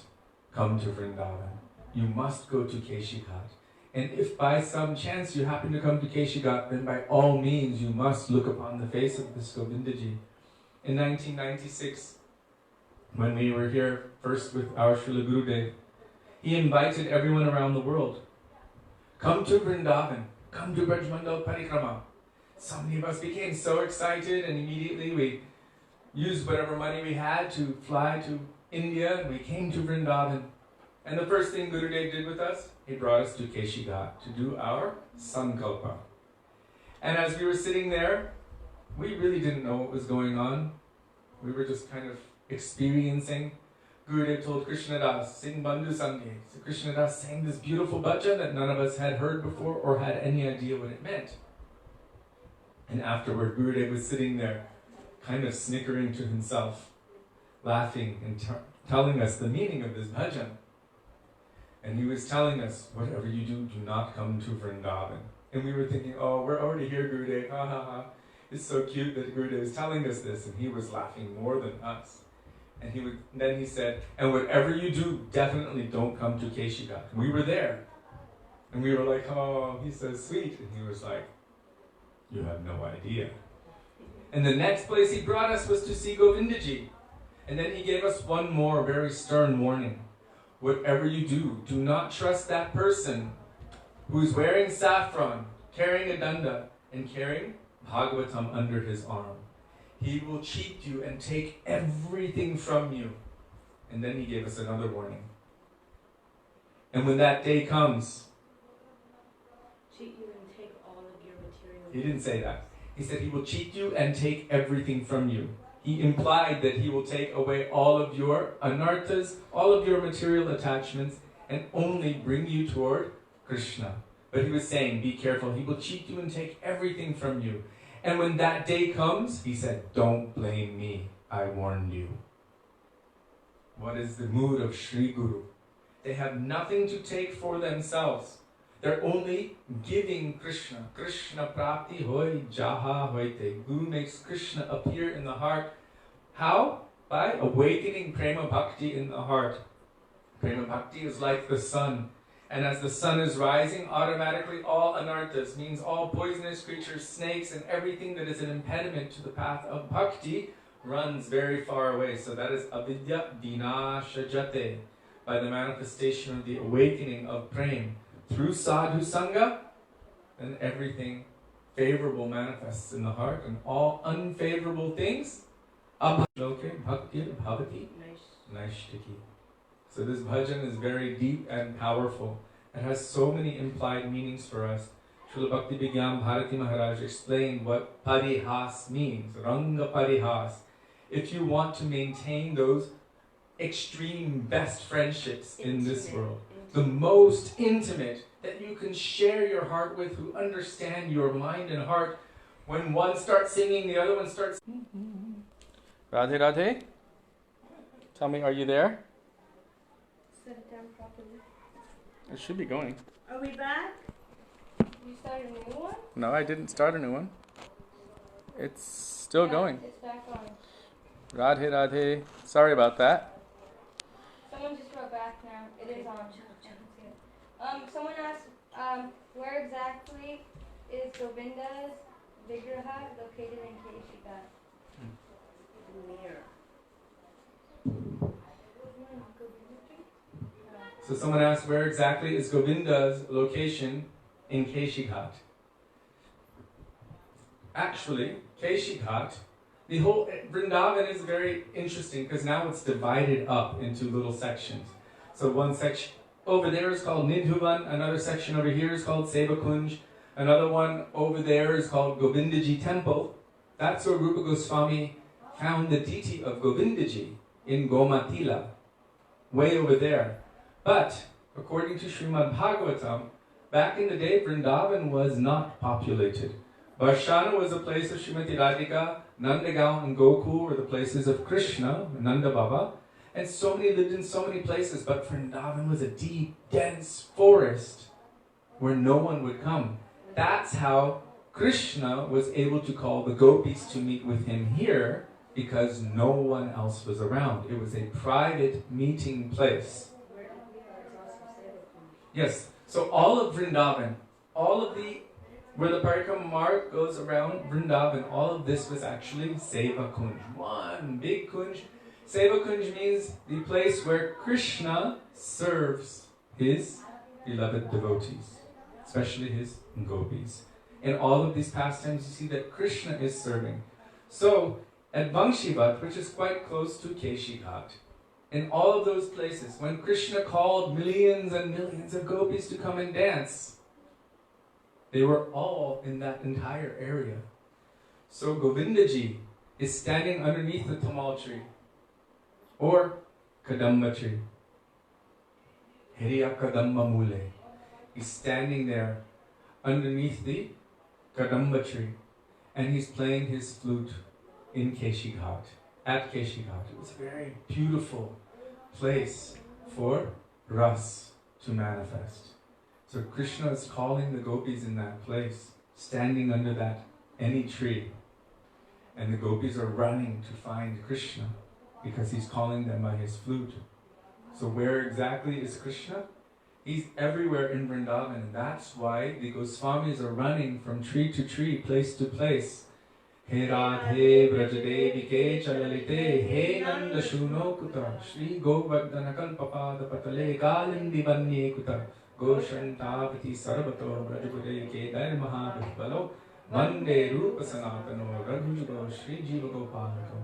come to Vrindavan. You must go to Keshi Ghat. And if by some chance you happen to come to Keshi Ghat, then by all means you must look upon the face of this Govindaji. In 1996, when we were here first with our Srila Gurudev, he invited everyone around the world. Come to Vrindavan. Come to Brajmandal Parikrama. So many of us became so excited, and immediately we used whatever money we had to fly to India, and we came to Vrindavan. And the first thing Gurudev did with us, he brought us to Keshi Ghat to do our Sankalpa. And as we were sitting there, we really didn't know what was going on. We were just kind of experiencing. Gurudev told Krishnadas, sing Bandhu Sangye. So Krishnadas sang this beautiful bhajan that none of us had heard before or had any idea what it meant. And afterward, Gurudev was sitting there kind of snickering to himself, laughing and telling us the meaning of this bhajan. And he was telling us, whatever you do, do not come to Vrindavan. And we were thinking, oh, we're already here, Gurudev, ha ha ha. It's so cute that Gurudev is telling us this, and he was laughing more than us. And then he said, and whatever you do, definitely don't come to Keshigat. And we were there. And we were like, oh, he's so sweet. And he was like, you have no idea. And the next place he brought us was to see Govindaji. And then he gave us one more very stern warning. Whatever you do, do not trust that person who's wearing saffron, carrying a danda, and carrying Bhagavatam under his arm. He will cheat you and take everything from you. And then he gave us another warning. And when that day comes, cheat you and take all of your material. He didn't say that. He said he will cheat you and take everything from you. He implied that he will take away all of your anarthas, all of your material attachments, and only bring you toward Krishna. But he was saying, be careful. He will cheat you and take everything from you. And when that day comes, he said, don't blame me. I warned you. What is the mood of Sri Guru? They have nothing to take for themselves. They're only giving Krishna. Krishna prapti hoy jaha hoite. Guru makes Krishna appear in the heart. How? By awakening prema bhakti in the heart. Prema bhakti is like the sun. And as the sun is rising, automatically all anarthas, means all poisonous creatures, snakes, and everything that is an impediment to the path of bhakti, runs very far away. So that is avidya vinashajate, by the manifestation of the awakening of prema. Through sadhu sangha, then everything favorable manifests in the heart, and all unfavorable things, abhaloke bhaktir bhavati naishtiki. So this bhajan is very deep and powerful. It has so many implied meanings for us. Srila Bhaktivedanta Bharati Maharaja explained what parihas means, ranga parihas. If you want to maintain those extreme best friendships in this world, the most intimate that you can share your heart with, who understand your mind and heart, when one starts singing, the other one starts... Radhe Radhe? Tell me, are you there? Set it down properly. It should be going. Are we back? You started a new one? No, I didn't start a new one. It's still going. It's back on. Radhe Radhe. Sorry about that. Someone just wrote back now. It is on. Someone asked, where exactly is Govinda's Vigraha located in Keshigat? Near. So someone asked, where exactly is Govinda's location in Keshigat? Actually, Keshigat, the whole Vrindavan is very interesting because now it's divided up into little sections. So one section over there is called Nidhuvan, another section over here is called Sevakunj, another one over there is called Govindaji Temple. That's where Rupa Goswami found the deity of Govindaji in Gomatila, way over there. But, according to Srimad Bhagavatam, back in the day, Vrindavan was not populated. Varshana was a place of Srimati Radhika, Nandagaon and Gokul were the places of Krishna, Nanda Baba, and so many lived in so many places, but Vrindavan was a deep, dense forest where no one would come. That's how Krishna was able to call the gopis to meet with him here, because no one else was around. It was a private meeting place. Yes, so all of Vrindavan, where the Parikrama Marg goes around Vrindavan, all of this was actually Seva Kunj. One big kunj. Seva Kunj means the place where Krishna serves his beloved devotees, especially his gopis. In all of these pastimes, you see that Krishna is serving. So, at Vangshivat, which is quite close to Keshigat, in all of those places, when Krishna called millions and millions of gopis to come and dance, they were all in that entire area. So Govindaji is standing underneath the tamal tree, or kadamba tree. Hiriya kadamba mule. He's standing there underneath the kadamba tree, and he's playing his flute. in Keshi Ghat, at Keshi Ghat. It was a very beautiful place for Ras to manifest. So Krishna is calling the gopis in that place, standing under that any tree. And the gopis are running to find Krishna because he's calling them by his flute. So where exactly is Krishna? He's everywhere in Vrindavan, and that's why the Goswamis are running from tree to tree, place to place. He Radhe Vrajadevike Chalalite He Nanda Shuno Kuta Shri Govardhanakal Papada Patale Galindi Vanye Kuta Goshantavati Sarvato Vrajapureke Dai Mahabhipalo Vande Rupa Sanatano Raghujugo Shri Jiva Gopalako.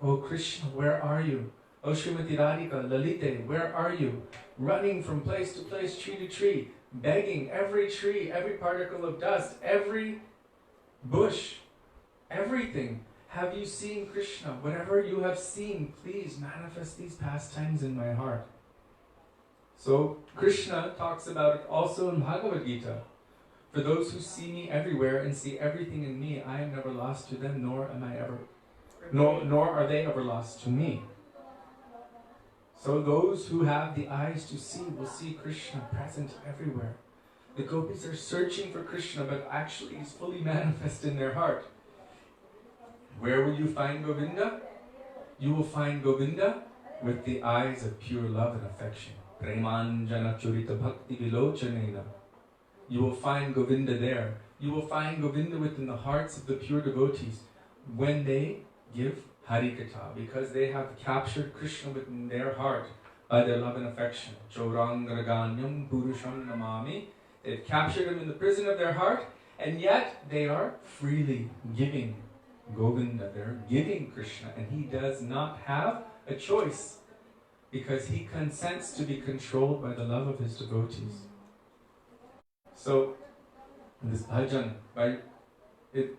Oh Krishna, where are you? Oh Srimati Radhika, Lalite, where are you? Running from place to place, tree to tree, begging every tree, every particle of dust, every bush, everything. Have you seen Krishna? Whatever you have seen, please manifest these pastimes in my heart. So Krishna talks about it also in Bhagavad Gita. For those who see me everywhere and see everything in me, I am never lost to them, nor are they ever lost to me. So those who have the eyes to see will see Krishna present everywhere. The gopis are searching for Krishna, but actually he's fully manifest in their heart. Where will you find Govinda? You will find Govinda with the eyes of pure love and affection. Premanjana churita bhakti vilochanena. You will find Govinda there. You will find Govinda within the hearts of the pure devotees when they give Harikatha, because they have captured Krishna within their heart by their love and affection. Chaurangraganyam purusham namami. They've captured him in the prison of their heart, and yet they are freely giving Govinda. They're giving Krishna, and he does not have a choice because he consents to be controlled by the love of his devotees. So, this bhajan, it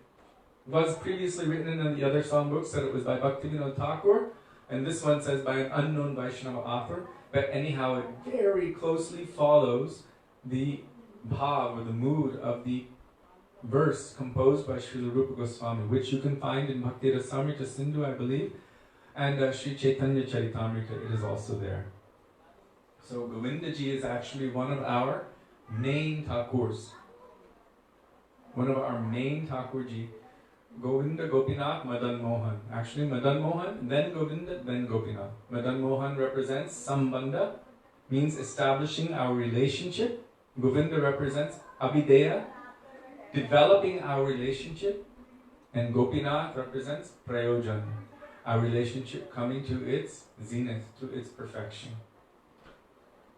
was previously written in the other songbooks that it was by Bhaktivedanta, and this one says by an unknown Vaisnava author, but anyhow it very closely follows the bhav, or the mood of the verse composed by Srila Rupa Goswami, which you can find in Bhakti Rasamrita Sindhu, I believe, and Sri Chaitanya Charitamrita, it is also there. So Govindaji is actually one of our main Thakurs. One of our main Thakurji. Govinda, Gopinath, Madan Mohan. Actually Madan Mohan, then Govinda, then Gopinath. Madan Mohan represents Sambandha, means establishing our relationship. Govinda represents Abhideya, developing our relationship. And Gopinath represents Prayojan, our relationship coming to its zenith, to its perfection.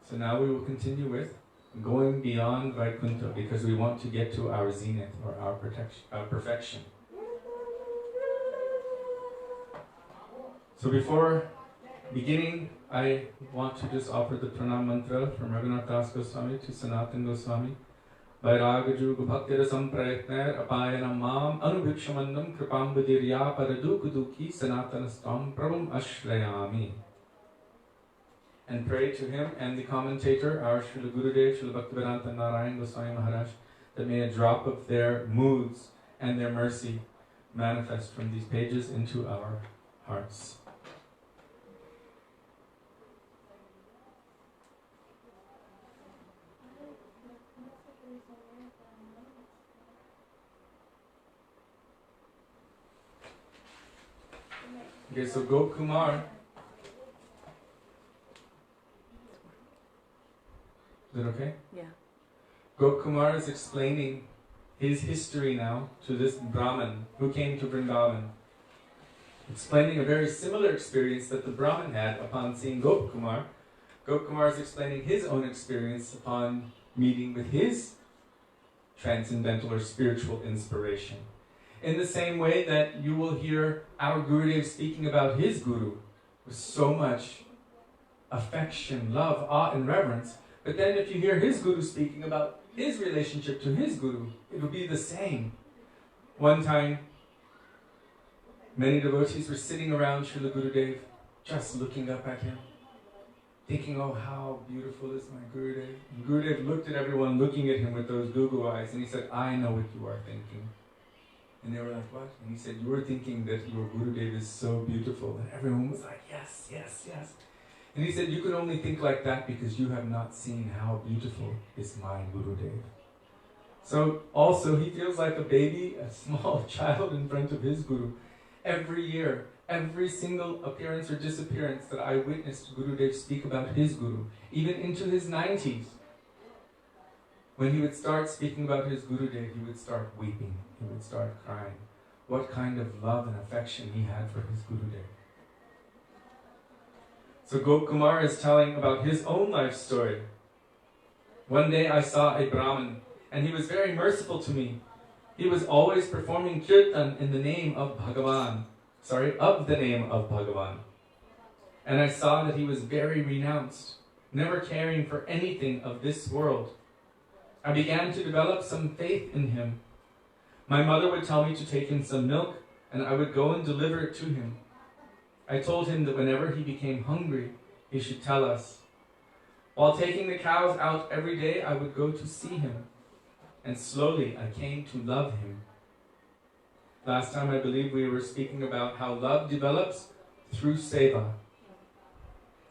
So now we will continue with going beyond Vaikuntha, because we want to get to our zenith, or our perfection. So before beginning, I want to just offer the pranam mantra from Raghunath Das Goswami to Sanatan Goswami. Vairagaju bhaktirasam prayatner apayanam mam anubhikshamandam kripam budirya paradukuduki sanatanastam prabhum ashrayami. And pray to him and the commentator, our Srila Gurudev, Srila Bhaktivedanta Narayan Goswami Maharaj, that may a drop of their moods and their mercy manifest from these pages into our hearts. Okay, so Gokumar. Is it okay? Yeah. Gokumar is explaining his history now to this Brahmin who came to Vrindavan. Explaining a very similar experience that the Brahmin had upon seeing Gopakumar. Gopakumar is explaining his own experience upon meeting with his transcendental or spiritual inspiration. In the same way that you will hear our Gurudev speaking about his Guru with so much affection, love, awe, and reverence. But then if you hear his Guru speaking about his relationship to his Guru, it will be the same. One time, many devotees were sitting around Srila Gurudev, just looking up at him, thinking, oh, how beautiful is my Gurudev. And Gurudev looked at everyone looking at him with those Gugu eyes, and he said, I know what you are thinking. And they were like, what? And he said, you were thinking that your Gurudev is so beautiful. And everyone was like, yes, yes, yes. And he said, you can only think like that because you have not seen how beautiful is my Gurudev. So also, he feels like a baby, a small child in front of his Guru. Every year, every single appearance or disappearance that I witnessed Gurudev speak about his Guru, even into his 90s, when he would start speaking about his Gurudev, he would start weeping, he would start crying. What kind of love and affection he had for his Gurudev. So Gopkumar is telling about his own life story. One day I saw a Brahmin, and he was very merciful to me. He was always performing kirtan in the name of Bhagavan. Of the name of Bhagavan. And I saw that he was very renounced, never caring for anything of this world. I began to develop some faith in him. My mother would tell me to take him some milk, and I would go and deliver it to him. I told him that whenever he became hungry, he should tell us. While taking the cows out every day, I would go to see him. And slowly I came to love him. Last time I believe we were speaking about how love develops through seva.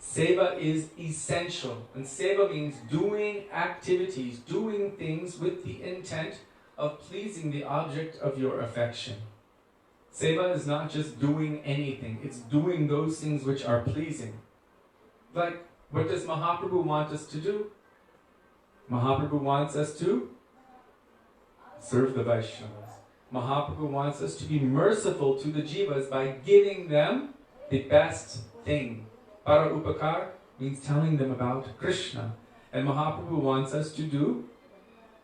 Seva is essential. And seva means doing activities, doing things with the intent of pleasing the object of your affection. Seva is not just doing anything, it's doing those things which are pleasing. Like, what does Mahaprabhu want us to do? Mahaprabhu wants us to serve the Vaishnavas. Mahaprabhu wants us to be merciful to the jivas by giving them the best thing. Para upakar means telling them about Krishna. And Mahaprabhu wants us to do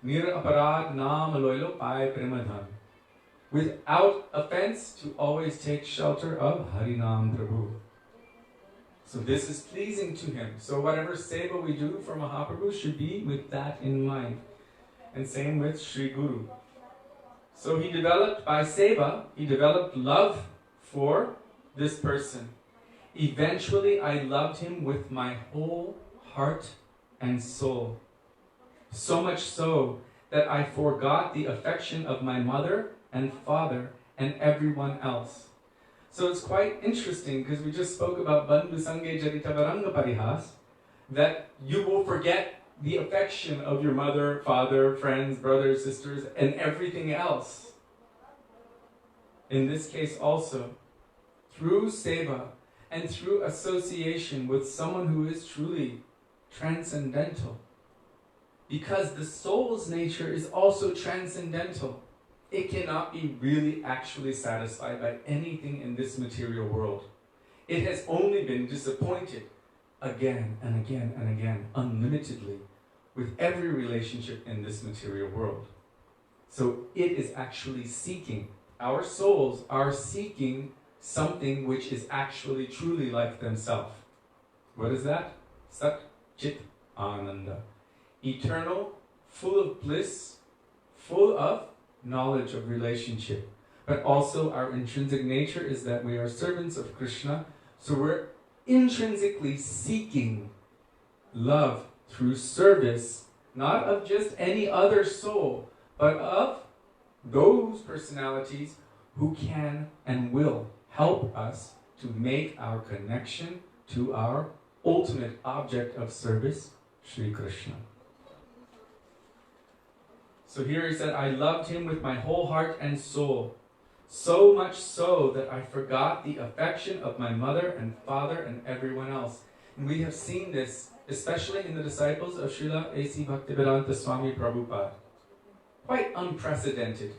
Nir aparad naam aloilo pai premadhan. Without offense, to always take shelter of Harinam Prabhu. So this is pleasing to him. So whatever seva we do for Mahaprabhu should be with that in mind. And same with Sri Guru. So he developed, by seva, he developed love for this person. Eventually I loved him with my whole heart and soul. So much so that I forgot the affection of my mother and father and everyone else. So it's quite interesting because we just spoke about Bandhu Sange Jarita Varanga Parihas, that you will forget the affection of your mother, father, friends, brothers, sisters, and everything else. In this case also, through seva and through association with someone who is truly transcendental, because the soul's nature is also transcendental. It cannot be really actually satisfied by anything in this material world. It has only been disappointed again and again and again, unlimitedly, with every relationship in this material world. So it is actually seeking, our souls are seeking something which is actually truly like themselves. What is that? Sat Chit Ananda. Eternal, full of bliss, full of knowledge of relationship. But also our intrinsic nature is that we are servants of Krishna, so we're intrinsically seeking love through service, not of just any other soul, but of those personalities who can and will help us to make our connection to our ultimate object of service, Sri Krishna. So here he said, I loved him with my whole heart and soul, so much so that I forgot the affection of my mother and father and everyone else. And we have seen this, especially in the disciples of Srila A.C. Bhaktivedanta Swami Prabhupada. Quite unprecedented.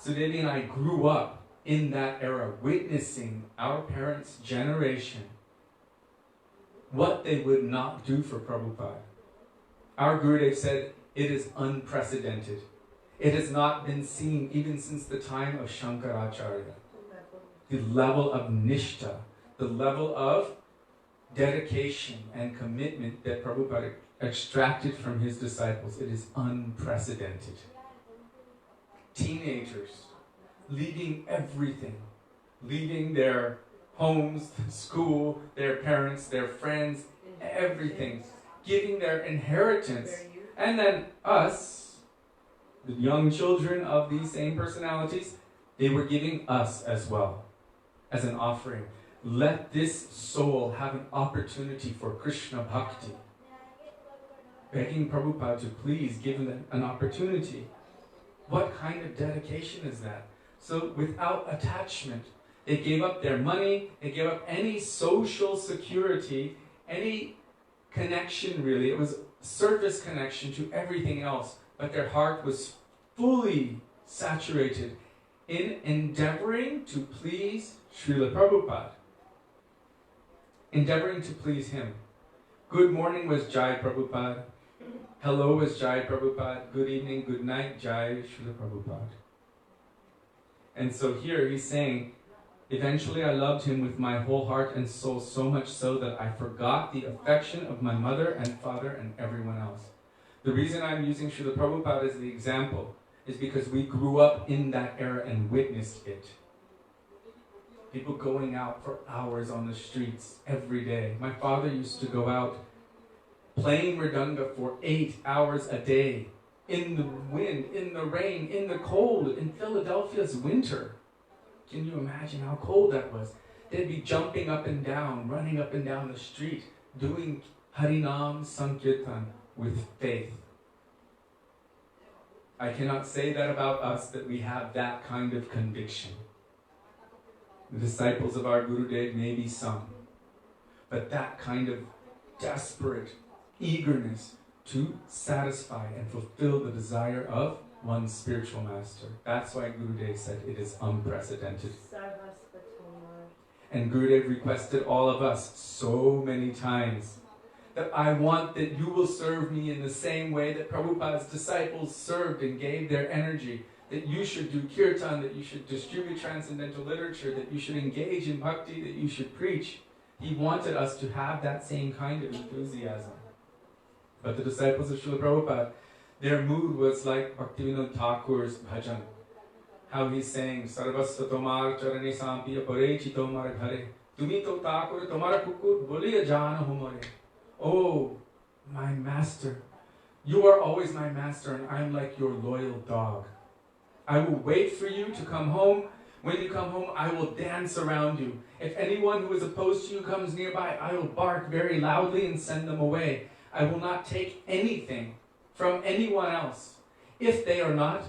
Sudevi and I grew up in that era, witnessing our parents' generation, what they would not do for Prabhupada. Our Gurudev said, it is unprecedented. It has not been seen even since the time of Shankaracharya. The level of nishta, the level of dedication and commitment that Prabhupada extracted from his disciples, it is unprecedented. Teenagers, leaving everything, leaving their homes, school, their parents, their friends, everything, giving their inheritance. And then us, the young children of these same personalities, They were giving us as well, as an offering. Let this soul have an opportunity for Krishna Bhakti. Begging Prabhupada to please give them an opportunity. What kind of dedication is that? So without attachment, they gave up their money, they gave up any social security, any connection really. It was service connection to everything else, but their heart was fully saturated in endeavoring to please Srila Prabhupada. Endeavoring to please him. Good morning was Jai Prabhupada. Hello was Jai Prabhupada. Good evening, good night, Jai Srila Prabhupada. And so here he's saying, eventually I loved him with my whole heart and soul, so much so that I forgot the affection of my mother and father and everyone else. The reason I'm using Srila Prabhupada as the example is because we grew up in that era and witnessed it. People going out for hours on the streets every day. My father used to go out playing mridanga for 8 hours a day, in the wind, in the rain, in the cold, in Philadelphia's winter. Can you imagine how cold that was? They'd be jumping up and down, running up and down the street, doing Harinam Sankirtan with faith. I cannot say that about us, that we have that kind of conviction. The disciples of our Gurudev may be some, but that kind of desperate eagerness to satisfy and fulfill the desire of one's spiritual master. That's why Gurudev said it is unprecedented. And Gurudev requested all of us so many times that I want that you will serve me in the same way that Prabhupada's disciples served and gave their energy, that you should do kirtan, that you should distribute transcendental literature, that you should engage in bhakti, that you should preach. He wanted us to have that same kind of enthusiasm. But the disciples of Srila Prabhupada, their mood was like Bhaktivedanta Thakur's bhajan. How he's saying, Sarvasva tomar charane sampiya pare chitomar ghare, tumi to Thakur tomar kukur boliya jana humare. Oh, my master, you are always my master and I'm like your loyal dog. I will wait for you to come home. When you come home, I will dance around you. If anyone who is opposed to you comes nearby, I will bark very loudly and send them away. I will not take anything from anyone else if they are not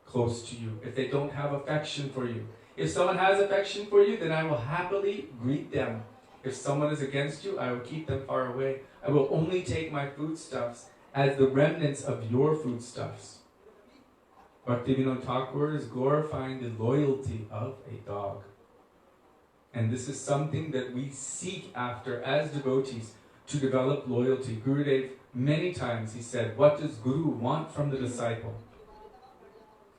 close to you, if they don't have affection for you. If someone has affection for you, then I will happily greet them. If someone is against you, I will keep them far away. I will only take my foodstuffs as the remnants of your foodstuffs. Bhaktivedanta Thakur is glorifying the loyalty of a dog. And this is something that we seek after as devotees, to develop loyalty. Gurudev, many times he said, what does Guru want from the disciple?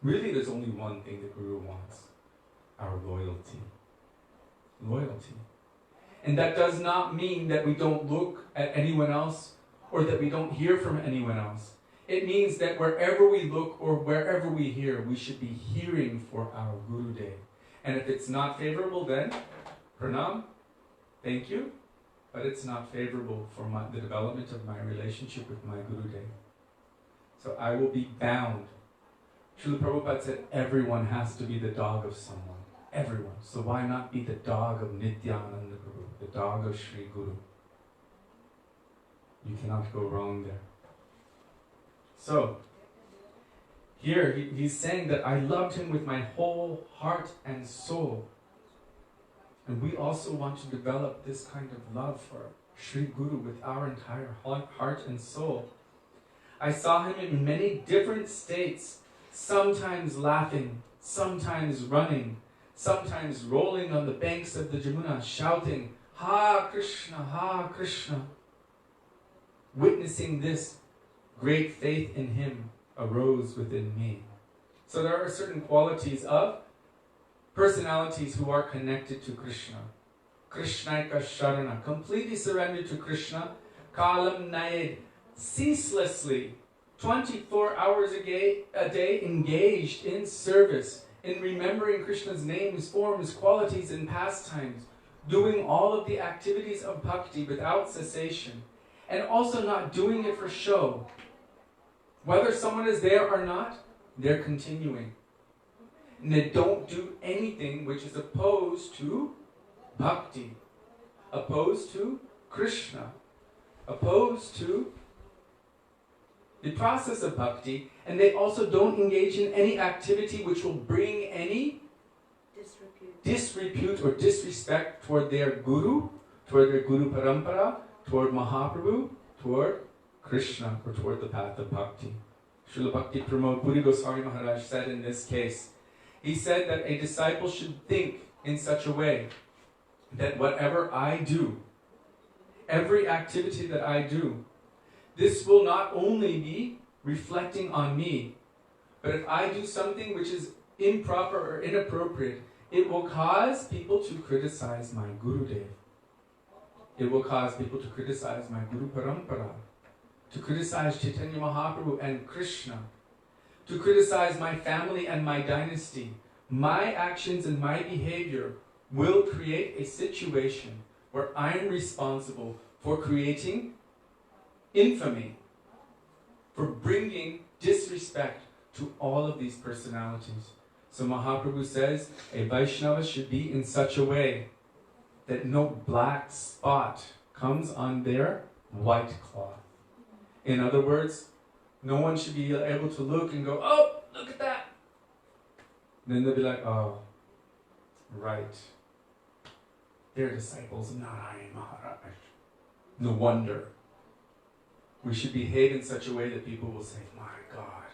Really, there's only one thing that Guru wants: our loyalty. Loyalty. And that does not mean that we don't look at anyone else or that we don't hear from anyone else. It means that wherever we look or wherever we hear, we should be hearing for our Gurudev. And if it's not favorable, then pranam, thank you, but it's not favorable for the development of my relationship with my Gurudev. So I will be bound. Srila Prabhupada said everyone has to be the dog of someone. Everyone. So why not be the dog of Nityananda Guru, the dog of Sri Guru? You cannot go wrong there. So, here he's saying that I loved him with my whole heart and soul. And we also want to develop this kind of love for Sri Guru with our entire heart and soul. I saw him in many different states, sometimes laughing, sometimes running, sometimes rolling on the banks of the Jamuna, shouting, Ha Krishna, Ha Krishna. Witnessing this, great faith in him arose within me. So there are certain qualities of personalities who are connected to Krishna. Krishnaika Sharana, completely surrendered to Krishna. Kalam Nayed, ceaselessly, 24 hours a day engaged in service, in remembering Krishna's names, forms, qualities, and pastimes, doing all of the activities of bhakti without cessation, and also not doing it for show. Whether someone is there or not, they're continuing. and they don't do anything which is opposed to bhakti, opposed to Krishna, opposed to the process of bhakti, and they also don't engage in any activity which will bring any disrepute or disrespect toward their guru, toward their guru parampara, toward Mahaprabhu, toward Krishna, or toward the path of bhakti. Srila Bhakti Pramod Puri Goswami Maharaj said in this case, he said that a disciple should think in such a way that whatever I do, every activity that I do, this will not only be reflecting on me, but if I do something which is improper or inappropriate, it will cause people to criticize my Gurudev. It will cause people to criticize my Guru Parampara, to criticize Chaitanya Mahaprabhu and Krishna, to criticize my family and my dynasty. My actions and my behavior will create a situation where I'm responsible for creating infamy, for bringing disrespect to all of these personalities. So Mahaprabhu says a Vaishnava should be in such a way that no black spot comes on their white cloth. In other words, no one should be able to look and go, oh, look at that. Then they'll be like, oh, right. They're disciples of Narayan Maharaj. No wonder. We should behave in such a way that people will say, my God,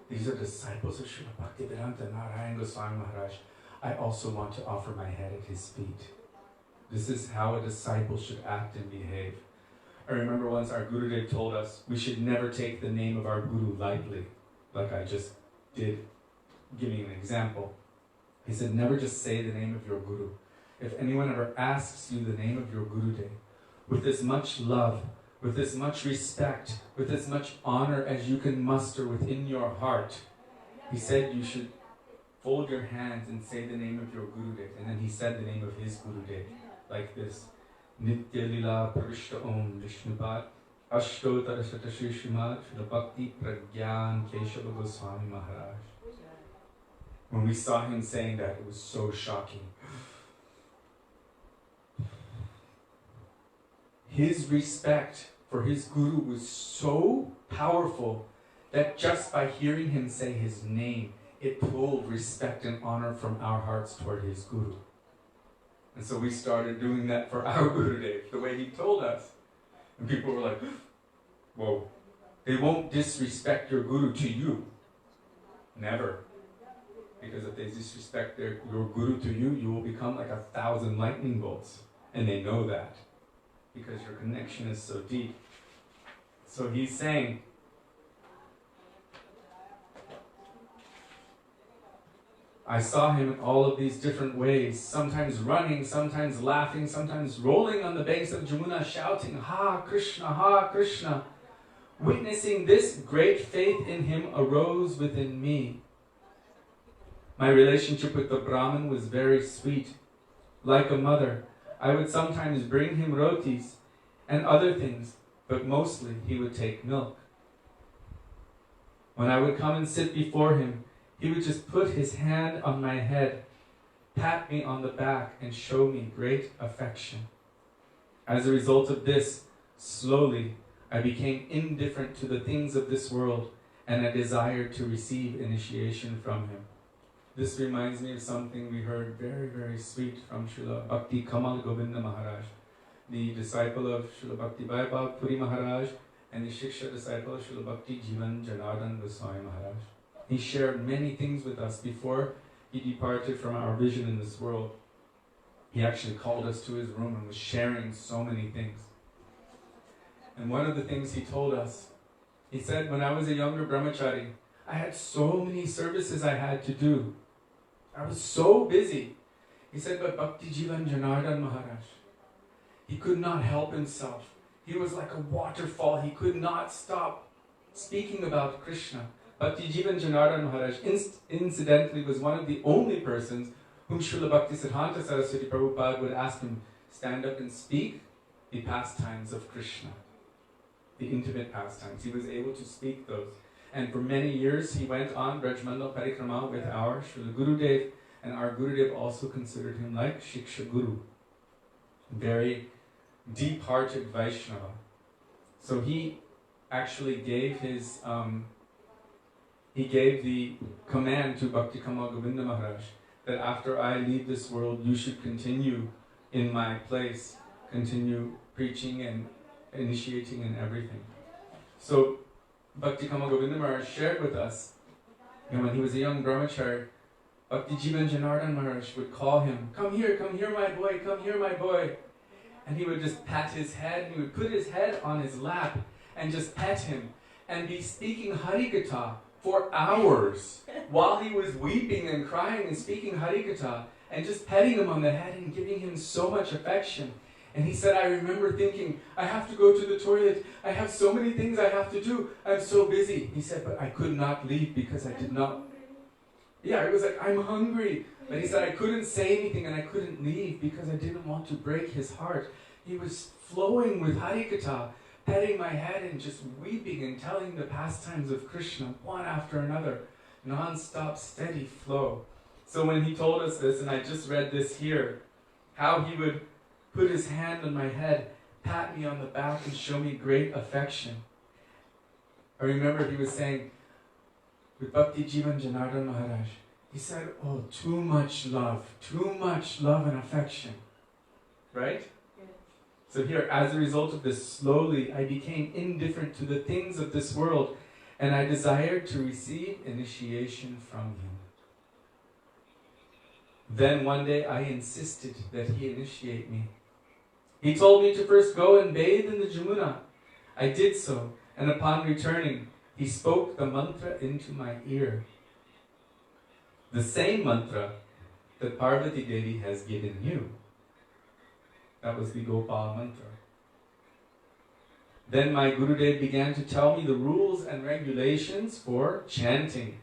these are disciples of Srila Bhaktivedanta, Narayan Goswami Maharaj. I also want to offer my head at his feet. This is how a disciple should act and behave. I remember once our Gurudev told us we should never take the name of our Guru lightly, like I just did, giving an example. He said, never just say the name of your Guru. If anyone ever asks you the name of your Gurudev, with as much love, with as much respect, with as much honor as you can muster within your heart, he said you should fold your hands and say the name of your Gurudev. And then he said the name of his Gurudev, like this. Nitya Lila Pravishta Om visnupada astottara sata Srimad Srila Bhakti Pragyan Keshava Goswami Maharaj. When we saw him saying that, it was so shocking. His respect for his Guru was so powerful that just by hearing him say his name, it pulled respect and honor from our hearts toward his Guru. And so we started doing that for our Gurudev, the way he told us. And people were like, whoa, they won't disrespect your Guru to you. Never. Because if they disrespect your Guru to you, you will become like 1,000 lightning bolts. And they know that. Because your connection is so deep. So he's saying, I saw him in all of these different ways, sometimes running, sometimes laughing, sometimes rolling on the banks of Jamuna, shouting, Ha Krishna, Ha Krishna. Witnessing this, great faith in him arose within me. My relationship with the Brahmin was very sweet. Like a mother, I would sometimes bring him rotis and other things, but mostly he would take milk. When I would come and sit before him, he would just put his hand on my head, pat me on the back, and show me great affection. As a result of this, slowly, I became indifferent to the things of this world, and I desired to receive initiation from him. This reminds me of something we heard very, very sweet from Srila Bhakti Kamal Govinda Maharaj, the disciple of Srila Bhakti Vaibhav Puri Maharaj, and the Shiksha disciple of Srila Bhakti Jivan Janardhan Goswami Maharaj. He shared many things with us before he departed from our vision in this world. He actually called us to his room and was sharing so many things. And one of the things he told us, he said, when I was a younger brahmachari, I had so many services I had to do. I was so busy. He said, but Bhakti Jivan Janardhan Maharaj, he could not help himself. He was like a waterfall. He could not stop speaking about Krishna. Bhakti Jivan Janardhan Maharaj incidentally was one of the only persons whom Srila Bhakti Siddhanta Saraswati Prabhupada would ask him, stand up and speak the pastimes of Krishna, the intimate pastimes. He was able to speak those. And for many years he went on Brajmandal Parikrama with our Srila Gurudev, and our Gurudev also considered him like Shiksha Guru. Very deep-hearted Vaisnava. So he actually gave his, he gave the command to Bhakti Kamal Govinda Maharaj that after I leave this world, you should continue in my place, continue preaching and initiating and everything. So Bhakti Kamal Govinda Maharaj shared with us, and when he was a young brahmachari, Bhakti Jivan Janardhan Maharaj would call him, come here my boy, come here my boy. And he would just pat his head, and he would put his head on his lap and just pet him and be speaking Harikatha for hours while he was weeping and crying and speaking Harikatha and just petting him on the head and giving him so much affection. And he said, I remember thinking, I have to go to the toilet. I have so many things I have to do. I'm so busy. He said, but I could not leave because I did not. Yeah, it was like, I'm hungry. But he said, I couldn't say anything and I couldn't leave because I didn't want to break his heart. He was flowing with Harikatha, petting my head and just weeping and telling the pastimes of Krishna one after another. Non-stop, steady flow. So when he told us this, and I just read this here, how he would put his hand on my head, pat me on the back and show me great affection. I remember he was saying, with Bhakti Jivan Janardhan Maharaj, he said, oh, too much love and affection. Right? Yeah. So here, as a result of this, slowly I became indifferent to the things of this world, and I desired to receive initiation from him. Then one day I insisted that he initiate me. He told me to first go and bathe in the Jamuna. I did so, and upon returning, he spoke the mantra into my ear. The same mantra that Parvati Devi has given you. That was the Gopal mantra. Then my Gurudev began to tell me the rules and regulations for chanting.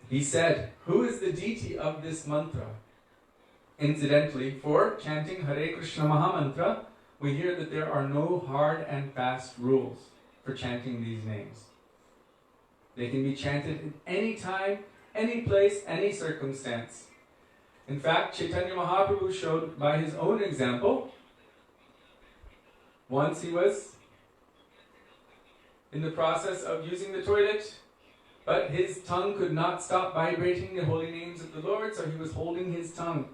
He said, who is the deity of this mantra? Incidentally, for chanting Hare Krishna Mahamantra, we hear that there are no hard and fast rules for chanting these names. They can be chanted at any time, any place, any circumstance. In fact, Chaitanya Mahaprabhu showed by his own example. Once he was in the process of using the toilet, but his tongue could not stop vibrating the holy names of the Lord, so he was holding his tongue.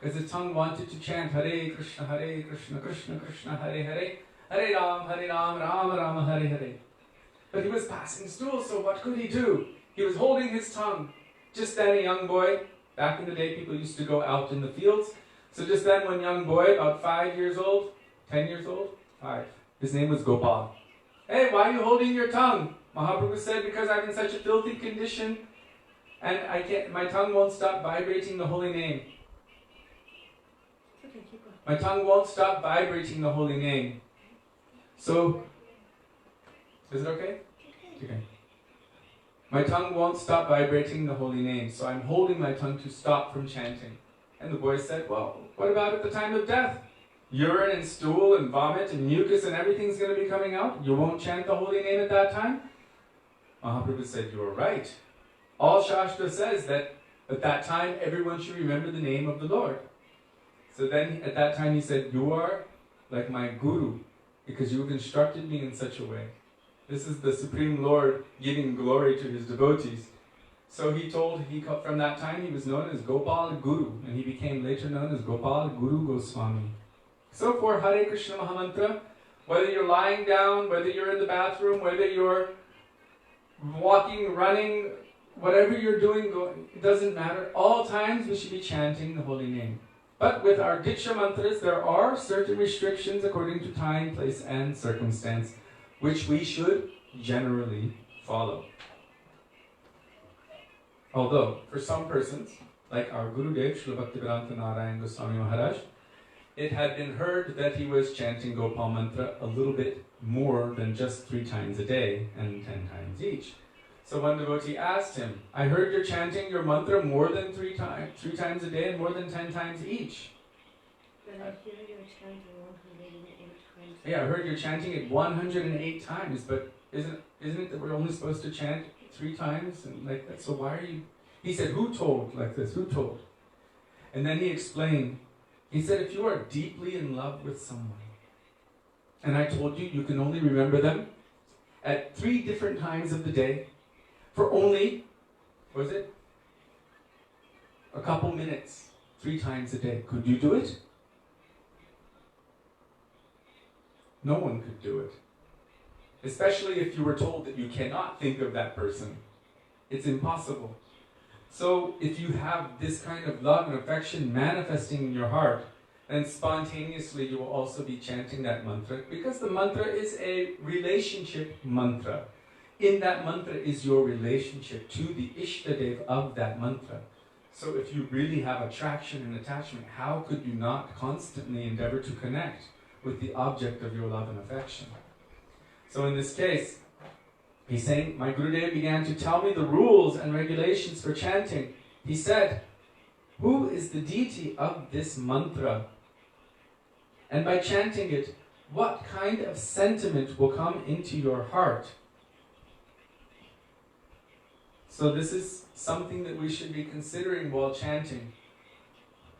Because his tongue wanted to chant Hare Krishna, Krishna Krishna, Hare Hare, Hare Ram, Rama Rama, Hare Hare. But he was passing stools, so what could he do? He was holding his tongue. Just then a young boy, back in the day people used to go out in the fields, so just then one young boy, about 5 years old, 10 years old, 5, his name was Gopal. Hey, why are you holding your tongue? Mahaprabhu said, because I'm in such a filthy condition and my tongue won't stop vibrating the holy name. Okay, keep going. My tongue won't stop vibrating the holy name. So, is it okay? Okay. My tongue won't stop vibrating the holy name, so I'm holding my tongue to stop from chanting. And the boy said, well, what about at the time of death? Urine and stool and vomit and mucus and everything's going to be coming out. You won't chant the holy name at that time? Mahaprabhu said, you're right. All Shastra says that at that time everyone should remember the name of the Lord. So then at that time he said, you are like my guru because you've instructed me in such a way. This is the Supreme Lord giving glory to his devotees. So from that time he was known as Gopal Guru, and he became later known as Gopal Guru Goswami. So for Hare Krishna Mahamantra, whether you're lying down, whether you're in the bathroom, whether you're walking, running, whatever you're doing, it doesn't matter. All times we should be chanting the holy name. But with our Diksha mantras, there are certain restrictions according to time, place, and circumstance, which we should generally follow. Although, for some persons, like our Gurudev, Srila Bhaktivedanta Narayan Goswami Maharaj, it had been heard that he was chanting Gopal Mantra a little bit more than just 3 times a day and 10 times each. So one devotee asked him, I heard you're chanting your mantra more than 3 times a day and more than 10 times each. But I hear you're chanting 108 times. Yeah, I heard you're chanting it 108 times, but Isn't it that we're only supposed to chant 3 times? And like that? So why are you... He said, who told like this? Who told? And then he explained. He said, if you are deeply in love with someone, and I told you, you can only remember them at 3 different times of the day, for only, what was it? A couple minutes, 3 times a day. Could you do it? No one could do it. Especially if you were told that you cannot think of that person. It's impossible. So if you have this kind of love and affection manifesting in your heart, then spontaneously you will also be chanting that mantra, because the mantra is a relationship mantra. In that mantra is your relationship to the Ishtadev of that mantra. So if you really have attraction and attachment, how could you not constantly endeavor to connect with the object of your love and affection? So in this case, he's saying, my Gurudev began to tell me the rules and regulations for chanting. He said, who is the deity of this mantra? And by chanting it, what kind of sentiment will come into your heart? So this is something that we should be considering while chanting.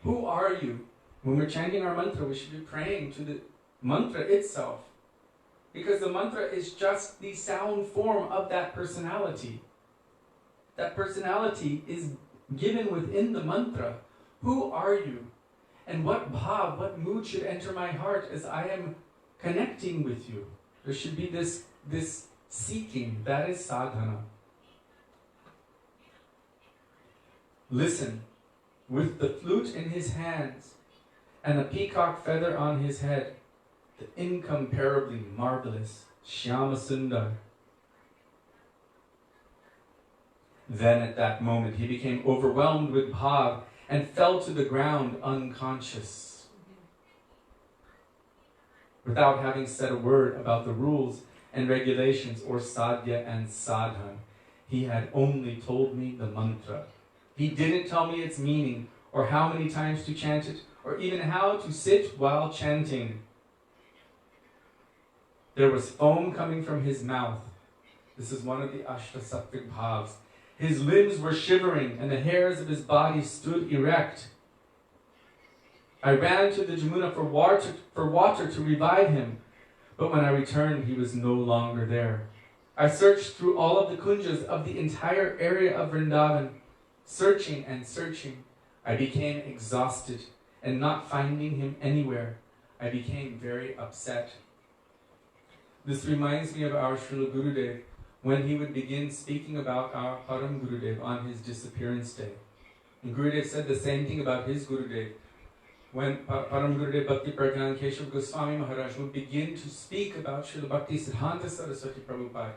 Who are you? When we're chanting our mantra, we should be praying to the mantra itself. Because the mantra is just the sound form of that personality. That personality is given within the mantra. Who are you? And what bhav, what mood should enter my heart as I am connecting with you? There should be this seeking. That is sadhana. Listen, with the flute in his hands and a peacock feather on his head, the incomparably marvelous Shyama Sundar. Then at that moment he became overwhelmed with bhav and fell to the ground unconscious. Without having said a word about the rules and regulations or sadhya and sadhan, he had only told me the mantra. He didn't tell me its meaning, or how many times to chant it, or even how to sit while chanting. There was foam coming from his mouth. This is one of the ashtasattvic bhavs. His limbs were shivering, and the hairs of his body stood erect. I ran to the Jamuna for water to revive him, but when I returned, he was no longer there. I searched through all of the kunjas of the entire area of Vrindavan, searching and searching. I became exhausted, and not finding him anywhere, I became very upset. This reminds me of our Srila Gurudev, when he would begin speaking about our Param Gurudev on his disappearance day. And Gurudev said the same thing about his Gurudev. When Param Gurudev Bhakti Pradhan Keshav Goswami Maharaj would begin to speak about Srila Bhakti Siddhanta Saraswati Prabhupada,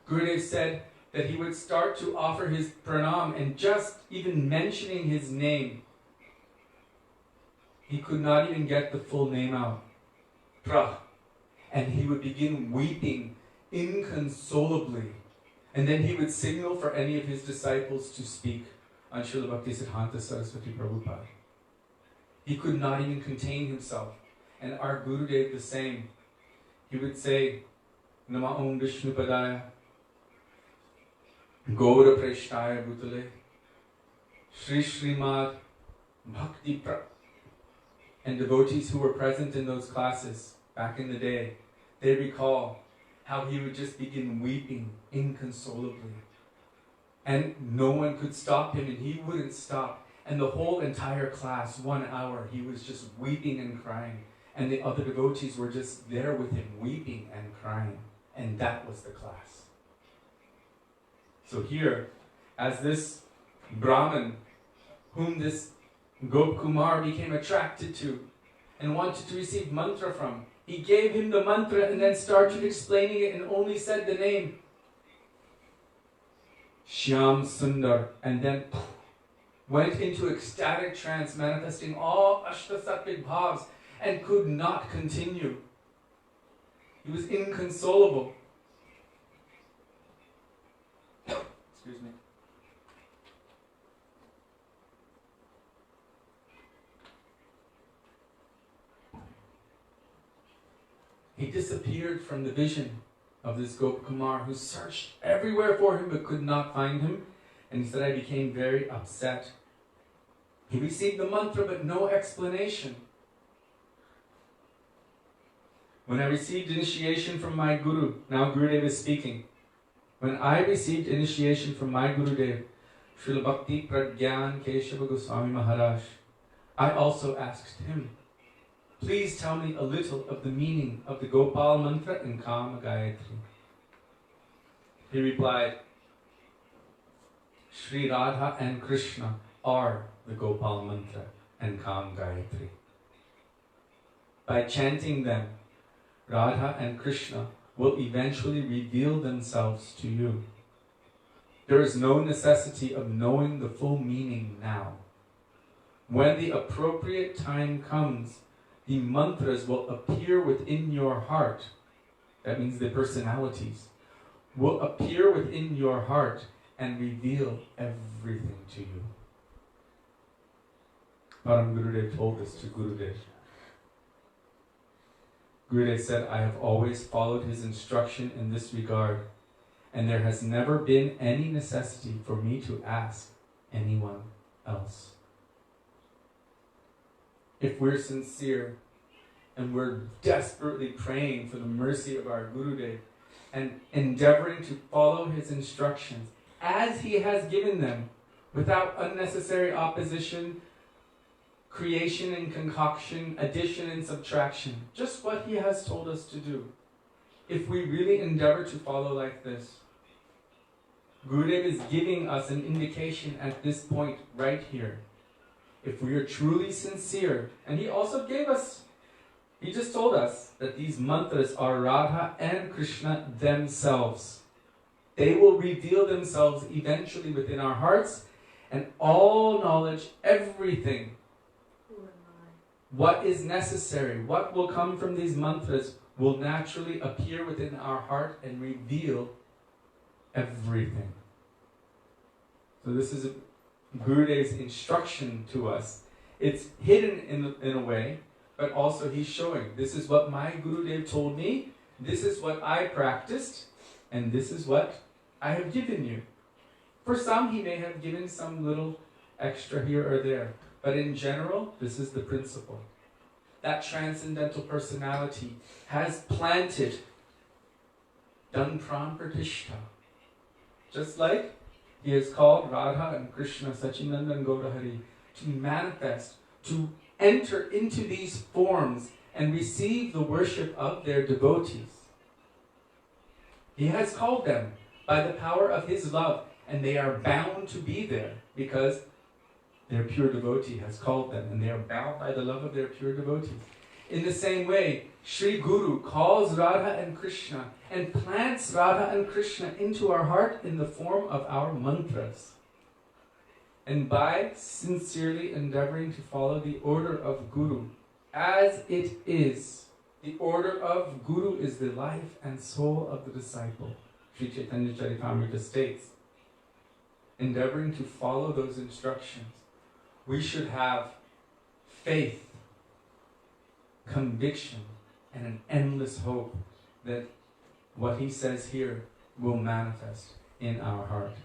Gurudev said that he would start to offer his pranam, and just even mentioning his name, he could not even get the full name out. Prah. And he would begin weeping inconsolably. And then he would signal for any of his disciples to speak on Srila Bhakti Siddhanta Saraswati Prabhupada. He could not even contain himself. And our Gurudev the same. He would say, Nama Om Vishnupadaya, Gaura Preshtaya Bhutale, Srimad, Bhakti Pra. And devotees who were present in those classes back in the day, they recall how he would just begin weeping inconsolably. And no one could stop him, and he wouldn't stop. And the whole entire class, 1 hour, he was just weeping and crying. And the other devotees were just there with him, weeping and crying. And that was the class. So here, as this Brahman, whom this Gop Kumar became attracted to and wanted to receive mantra from, he gave him the mantra and then started explaining it and only said the name Shyam Sundar, and then went into ecstatic trance, manifesting all ashtasattvic bhavs, and could not continue. He was inconsolable. Excuse me. He disappeared from the vision of this Gopakumar who searched everywhere for him but could not find him. And he said, I became very upset. He received the mantra but no explanation. When I received initiation from my Guru, now Gurudev is speaking. When I received initiation from my Gurudev, Srila Bhakti Pragyan Keshava Goswami Maharaj, I also asked him, please tell me a little of the meaning of the Gopal mantra and Kama Gayatri. He replied, Sri Radha and Krishna are the Gopal mantra and Kama Gayatri. By chanting them, Radha and Krishna will eventually reveal themselves to you. There is no necessity of knowing the full meaning now. When the appropriate time comes, the mantras will appear within your heart. That means the personalities will appear within your heart and reveal everything to you. Param Gurudev told this to Gurudev. Gurudev said, I have always followed his instruction in this regard, and there has never been any necessity for me to ask anyone else. If we're sincere and we're desperately praying for the mercy of our Gurudev and endeavoring to follow his instructions as he has given them without unnecessary opposition, creation and concoction, addition and subtraction, just what he has told us to do. If we really endeavor to follow like this, Gurudev is giving us an indication at this point right here. If we are truly sincere, and he also gave us, he just told us that these mantras are Radha and Krishna themselves. They will reveal themselves eventually within our hearts, and all knowledge, everything, what is necessary, what will come from these mantras will naturally appear within our heart and reveal everything. So this is Gurudev's instruction to us. It's hidden in a way, but also he's showing, this is what my Gurudev told me, this is what I practiced, and this is what I have given you. For some, he may have given some little extra here or there, but in general, this is the principle. That transcendental personality has planted, done pran pratishtha. Just like he has called Radha and Krishna, Sachinandan Gaurahari, to manifest, to enter into these forms and receive the worship of their devotees. He has called them by the power of his love, and they are bound to be there because their pure devotee has called them, and they are bound by the love of their pure devotees. In the same way, Sri Guru calls Radha and Krishna and plants Radha and Krishna into our heart in the form of our mantras. And by sincerely endeavoring to follow the order of Guru as it is, the order of Guru is the life and soul of the disciple. Sri Chaitanya Charitamrita states, endeavoring to follow those instructions, we should have faith, conviction, and an endless hope that what he says here will manifest in our heart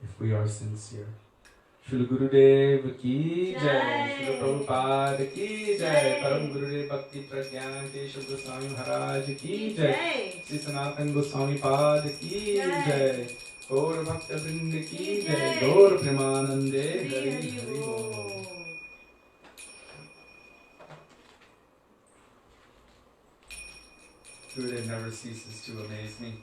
if we are sincere. Srila Gurudev ki jai, Srila Prabhupada ki jai, Param Gurudev Bhakti Pragyan Keshava Goswami Maharaj ki jai, Sri Sanatan Goswamipada ki jai, Gaur Bhaktivinoda ki jai, Gaur Premanande Hari Hari Bol. Gurudev never ceases to amaze me.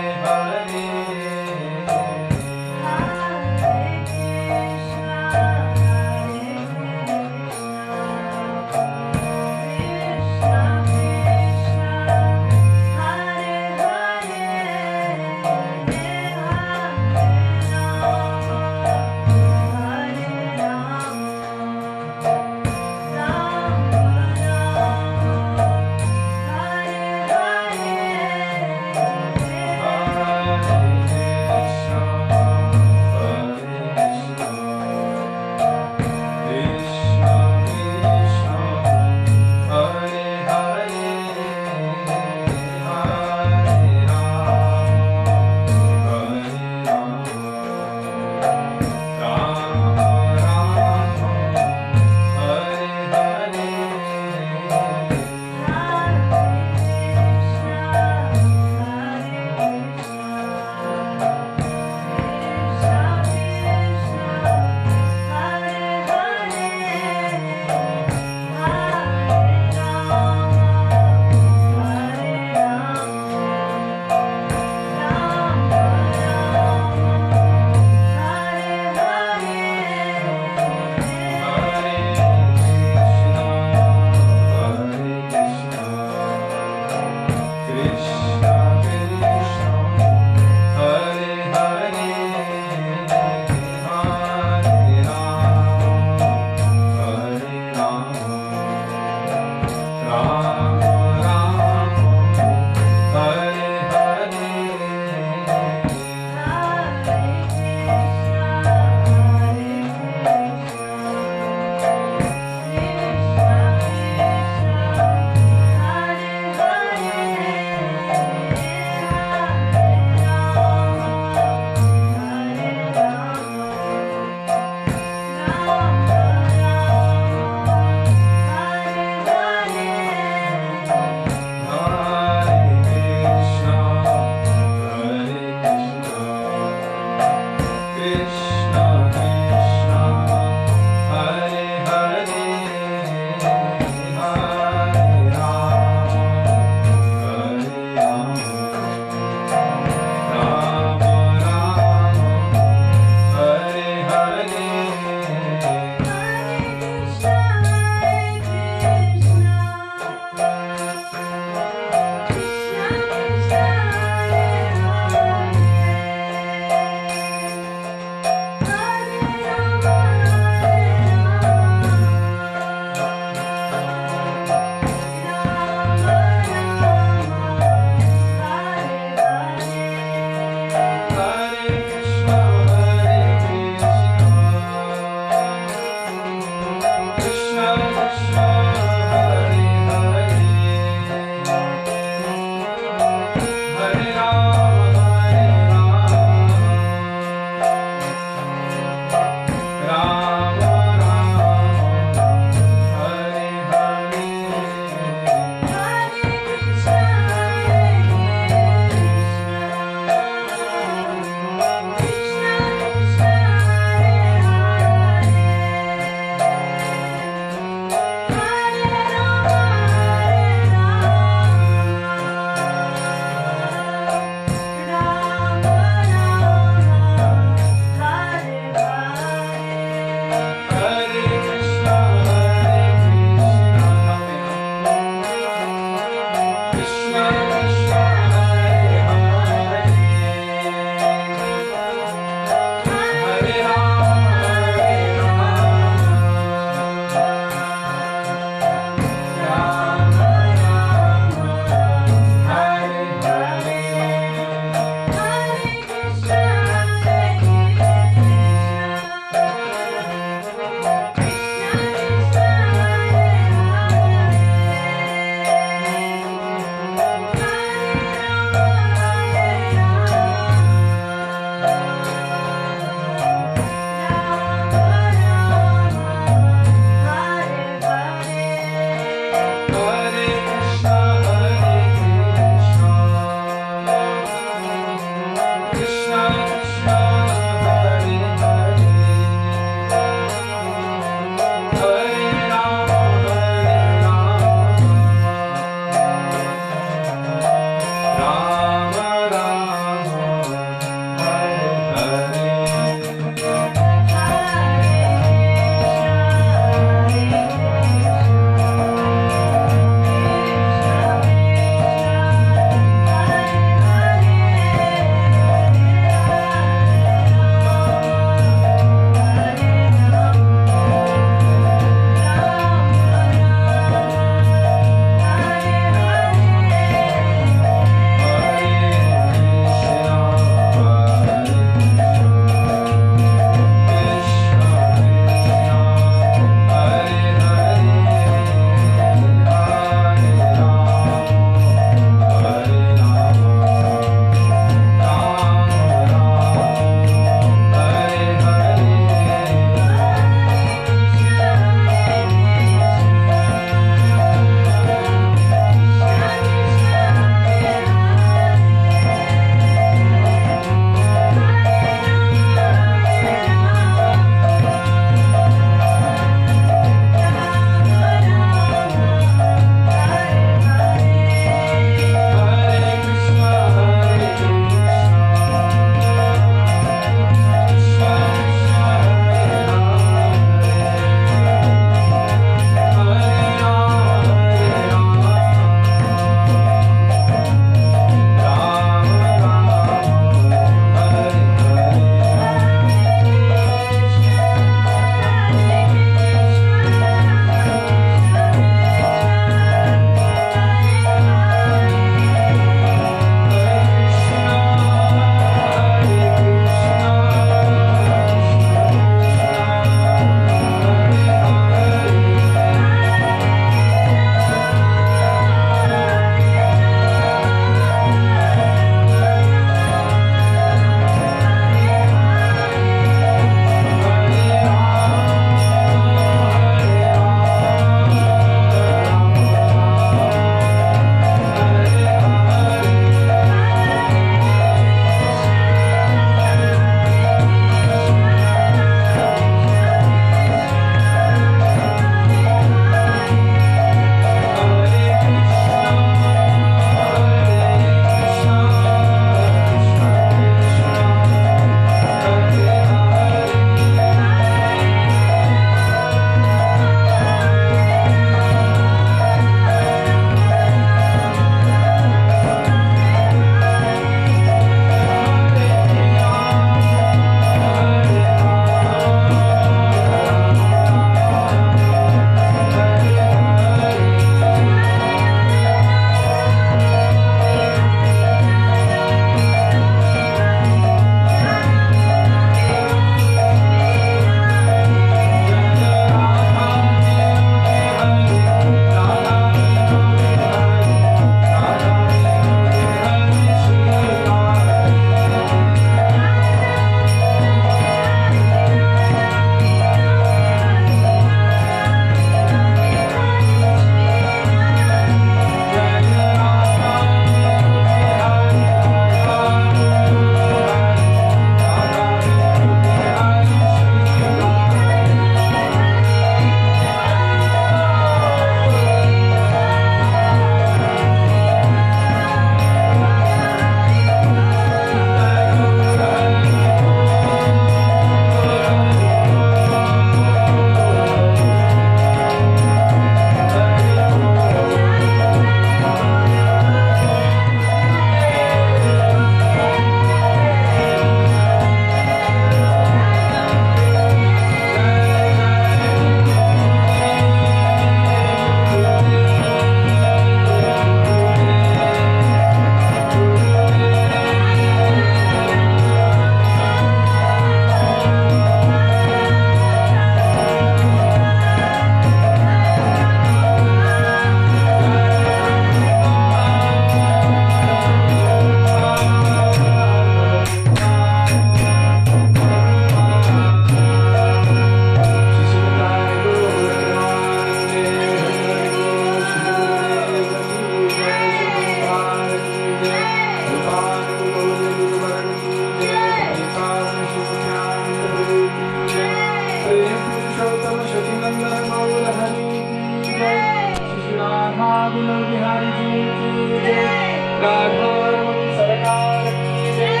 Radha गुण बिहारी जी की जय, राधा रमन सरकार की जय,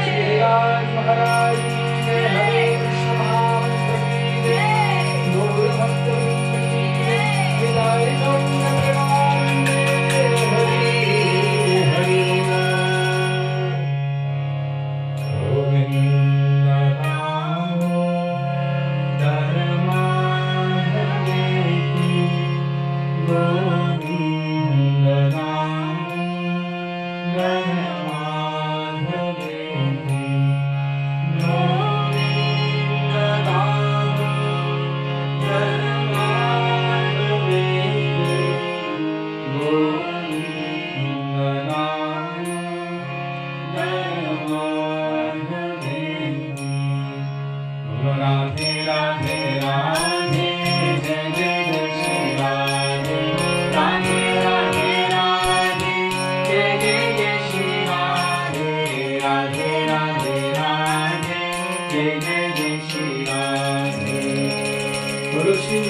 श्रीराज महाराज की जय, हरे कृष्ण महामंत्र की जय, गौर भक्त वृंद की जय, विदाई गौर प्रेमानंदे, हरि हरि गोविंद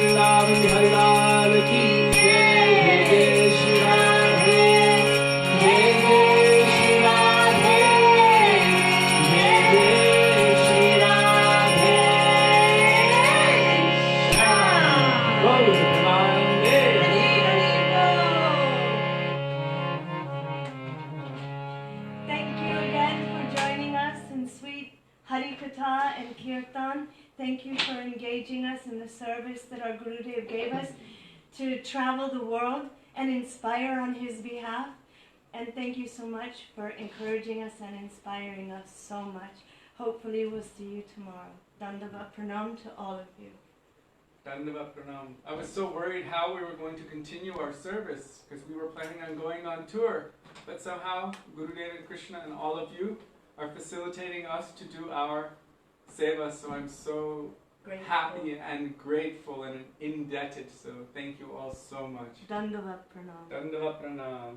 नाम धर्मा Thank you for engaging us in the service that our Gurudev gave us to travel the world and inspire on his behalf. And thank you so much for encouraging us and inspiring us so much. Hopefully we'll see you tomorrow. Dandavat pranam to all of you. Dandavat pranam. I was so worried how we were going to continue our service because we were planning on going on tour. But somehow Gurudev and Krishna and all of you are facilitating us to do our seva, so I'm so happy and grateful and indebted. So thank you all so much. Dandavat pranam. Dandavat pranam.